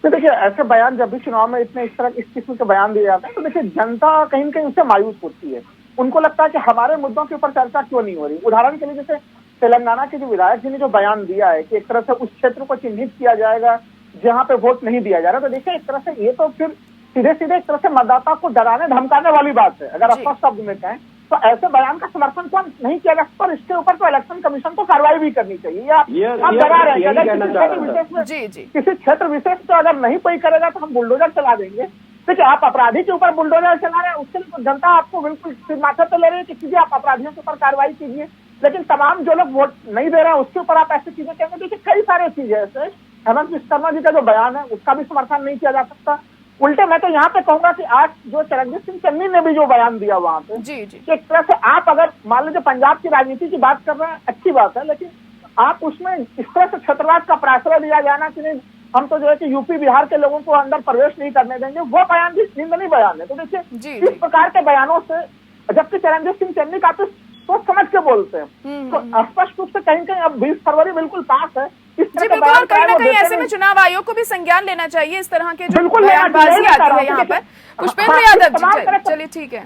तो देखिए ऐसे बयान जब भी चुनाव में इस किस्म के बयान दिए जाते हैं तो देखिए जनता कहीं न कहीं उससे मायूस होती है। उनको लगता है कि हमारे मुद्दों के ऊपर चर्चा क्यों नहीं हो रही। उदाहरण के लिए जैसे तेलंगाना के जो विधायक जी ने जो बयान दिया है कि एक तरह से उस क्षेत्र को चिन्हित किया जाएगा जहां पे वोट नहीं दिया जा रहा, तो देखिए एक तरह से ये तो फिर सीधे सीधे एक तरह से मतदाता को डराने धमकाने वाली बात है। अगर स्पष्ट शब्द में कहें तो ऐसे बयान का समर्थन तो नहीं किया जा सकता और इसके ऊपर तो इलेक्शन कमीशन को कार्रवाई भी करनी चाहिए। आप डरा रहे हैं किसी क्षेत्र विशेष तो अगर नहीं कोई करेगा तो हम बुलडोजर चला देंगे। देखिए आप अपराधी के ऊपर बुलडोजर चला रहे हैं, उसके लिए तो जनता आपको बिल्कुल माथे पे ले रही है कि कीजिए, आप अपराधियों के ऊपर कार्रवाई कीजिए, लेकिन तमाम जो लोग वोट नहीं दे रहे हैं उसके ऊपर आप ऐसी चीजें कहेंगे। देखिए कई सारे चीजें ऐसे, हेमंत विश्व शर्मा जी का जो बयान है उसका भी समर्थन नहीं किया जा सकता। उल्टे मैं तो यहाँ पे कहूंगा कि आज जो चरणजीत सिंह चन्नी ने भी जो बयान दिया वहां पे, जी जी, एक तरह से आप अगर मान लीजिए पंजाब की राजनीति की बात कर रहे हैं, अच्छी बात है, लेकिन आप उसमें इस तरह से क्षेत्रवाद का प्राश्रय लिया जाना कि नहीं, हम तो जो है कि यूपी बिहार के लोगों को अंदर प्रवेश नहीं करने देंगे, वो बयान भी निंदनीय बयान है। तो देखिए इस प्रकार के बयानों से, जबकि चरणजीत सिंह चन्नी काफी सोच समझ के बोलते हैं, तो स्पष्ट रूप से कहीं कहीं अब 20 फरवरी बिल्कुल पास है, जी बिल्कुल, और कहीं ना कहीं ऐसे में चुनाव आयोग को भी संज्ञान लेना चाहिए इस तरह के जो बयानबाजी आती है यहाँ पर। पुष्पेंद्र यादव जी, चलिए ठीक है,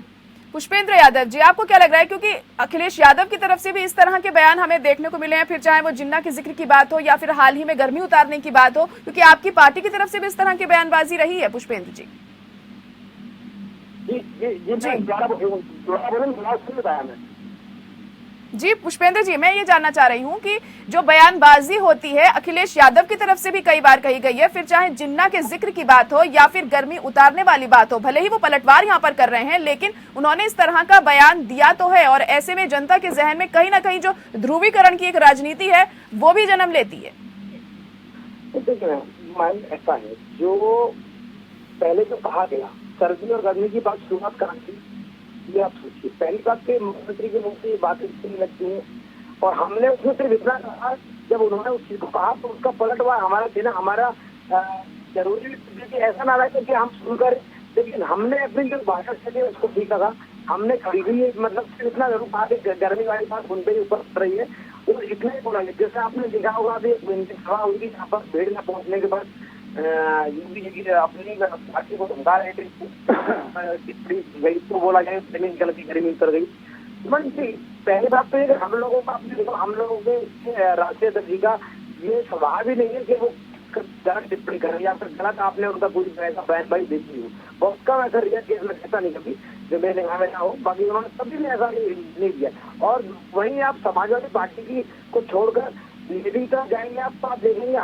पुष्पेंद्र यादव जी, आपको क्या लग रहा है, क्योंकि अखिलेश यादव की तरफ से भी इस तरह के बयान हमें देखने को मिले हैं, फिर चाहे वो जिन्ना के जिक्र की बात हो या फिर हाल ही में गर्मी उतारने की बात हो, क्योंकि आपकी पार्टी की तरफ से भी इस तरह की बयानबाजी रही है। पुष्पेंद्र जी जी, पुष्पेंद्र जी, मैं ये जानना चाह रही हूँ कि जो बयानबाजी होती है अखिलेश यादव की तरफ से भी कई बार कही गई है, फिर चाहे जिन्ना के जिक्र की बात हो या फिर गर्मी उतारने वाली बात हो, भले ही वो पलटवार यहाँ पर कर रहे हैं, लेकिन उन्होंने इस तरह का बयान दिया तो है, और ऐसे में जनता के जहन में कहीं ना कहीं जो ध्रुवीकरण की एक राजनीति है वो भी जन्म लेती है। ऐसा है, जो पहले जो कहा गया सर्दी और गर्मी की बात शुरुआत कहाँ थी, ये आप सोचिए। पहली बात के मुख्यमंत्री के मुंह से ये बात इसलिए लगती है, और हमने उसमें सिर्फ इतना कहा, जब उन्होंने उस चीज को कहा तो उसका पलटवार हमारा देना हमारा जरूरी है। ऐसा ना रहे कि हम सुन कर, लेकिन हमने अपनी जो भाषा चली है उसको ठीक लगा, हमने खरीदी है, मतलब सिर्फ इतना जरूर कहा कि गर्मी वाली बात उन पर ऊपर पड़ रही है, और इतना ही बोला। जैसे आपने देखा होगा अभी एक सभा हुई थी जहाँ पर भीड़ न पहुंचने के बाद अपनी पार्टी को धमका रहे थे, गई तो बोला जाए जमीन गलती गर्मी उतर गई। पहली बात तो ये हम लोगों का, आपने देखो हम लोगों के राष्ट्रीय अध्यक्ष का ये स्वभाव ही नहीं है कि वो गलत टिप्पणी करें या फिर गलत आपने उनका कोई ऐसा बयानबाजी देखी हो। बहुत कम ऐसा रियल केस में कहता नहीं कभी जो मेरे यहाँ ना हो, बाकी उन्होंने कभी भी ऐसा नहीं किया। और वहीं आप समाजवादी पार्टी की को छोड़कर लीडिंग तक जाएंगे आप देखेंगे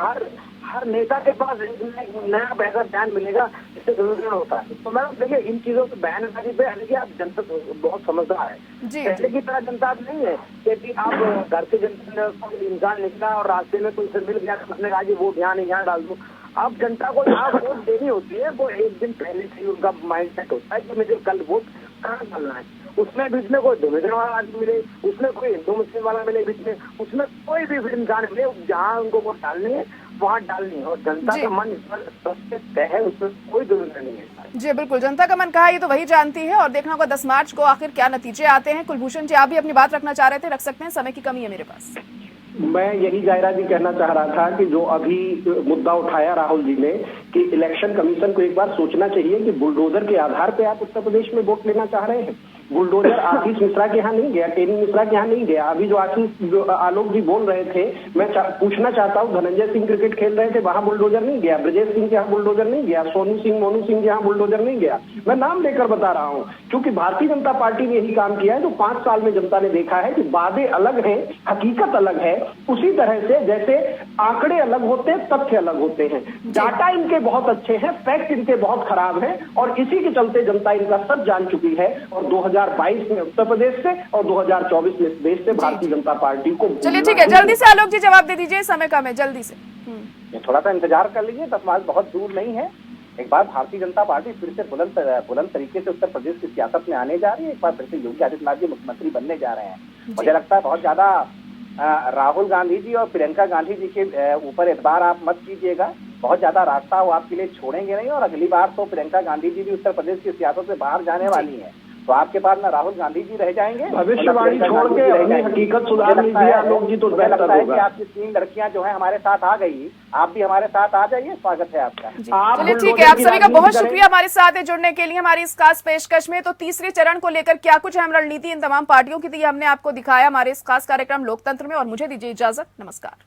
हर नेता के पास एक नया बेहतर बयान मिलेगा, इससे जरूर होता है। तो मैडम देखिए इन चीजों से बयानबाजी पे देखिए आप जनता बहुत समझदार है, पहले की तरह जनता नहीं है कि आप घर से जनता इंसान निकला और रास्ते में कोई से मिल गया तो उसने कहा कि वोट यहाँ नहीं यहाँ डाल दो। अब जनता को यहाँ वोट देनी होती है, वो एक दिन पहले से ही उनका माइंड सेट होता है कि मुझे कल वोट कहाँ डालना है। उसमें बीच में कोई डोमिनेशन वाला आदमी मिले, उसमें कोई हिंदू मुस्लिम वाला मिले, बीच में उसमें कोई भी इंसान मिले, जहाँ उनको वोट डालनी है वहाँ डालनी है, और जनता का मन तय है, उसमें कोई दुविधा नहीं है। जी बिल्कुल, जनता का मन कहा ये तो वही जानती है, और देखना होगा 10 मार्च को आखिर क्या नतीजे आते हैं। कुलभूषण जी, आप भी अपनी बात रखना चाह रहे थे, रख सकते हैं, समय की कमी है मेरे पास। मैं यही जायरा जी कहना चाह रहा था कि जो अभी मुद्दा उठाया राहुल जी ने कि इलेक्शन कमीशन को एक बार सोचना चाहिए कि बुलडोजर के आधार पे आप उत्तर प्रदेश में वोट लेना चाह रहे हैं। बुलडोजर आशीष मिश्रा के यहाँ नहीं गया, टेनी मिश्रा के यहाँ नहीं गया। अभी जो आलोक जी बोल रहे थे, मैं पूछना चाहता हूँ, धनंजय सिंह क्रिकेट खेल रहे थे, वहां बुलडोजर नहीं गया, ब्रजेश सिंह के यहाँ बुलडोजर नहीं गया, सोनू सिंह मोनू सिंह के यहाँ बुलडोजर नहीं गया। मैं नाम लेकर बता रहा हूँ क्योंकि भारतीय जनता पार्टी ने यही काम किया है जो 5 साल में जनता ने देखा है कि वादे अलग हैं, हकीकत अलग है। उसी तरह से जैसे आंकड़े अलग होते हैं, तथ्य अलग होते हैं, डाटा इनके बहुत अच्छे हैं, फैक्ट इनके बहुत खराब हैं, और इसी के चलते जनता इनका सब जान चुकी है। और 2022 में उत्तर प्रदेश से और 2024 में देश से भारतीय जनता पार्टी को। चलिए ठीक है, जल्दी से आलोक जी जवाब दे दीजिए, समय कम है, जल्दी से। थोड़ा सा इंतजार कर लीजिए, 10 मार्च बहुत दूर नहीं है। एक बार भारतीय जनता पार्टी फिर से बुलंद तरीके से उत्तर प्रदेश की सियासत में आने जा रही है। एक बार फिर से योगी आदित्यनाथ जी मुख्यमंत्री बनने जा रहे हैं। मुझे लगता है बहुत ज्यादा राहुल गांधी जी और प्रियंका गांधी जी के ऊपर एतबार आप मत कीजिएगा, बहुत ज्यादा रास्ता वो आपके लिए छोड़ेंगे नहीं, और अगली बार तो प्रियंका गांधी जी भी उत्तर प्रदेश की सियासत से बाहर जाने वाली है, तो आपके पास ना राहुल गांधी जी रह जाएंगे, भविष्यवाणी छोड़ के अपनी हकीकत सुधार लीजिए आलोक जी, तो लगता है कि आपकी 3 लड़कियां जो है हमारे साथ आ गई, आप भी हमारे साथ आ जाइए, स्वागत है आपका। चलिए ठीक है, आप सभी का बहुत शुक्रिया हमारे साथ जुड़ने के लिए हमारी इस खास पेशकश में। तो तीसरे चरण को लेकर क्या कुछ अहम रणनीति इन तमाम पार्टियों की थी, हमने आपको दिखाया हमारे इस खास कार्यक्रम लोकतंत्र में, और मुझे दीजिए इजाजत, नमस्कार।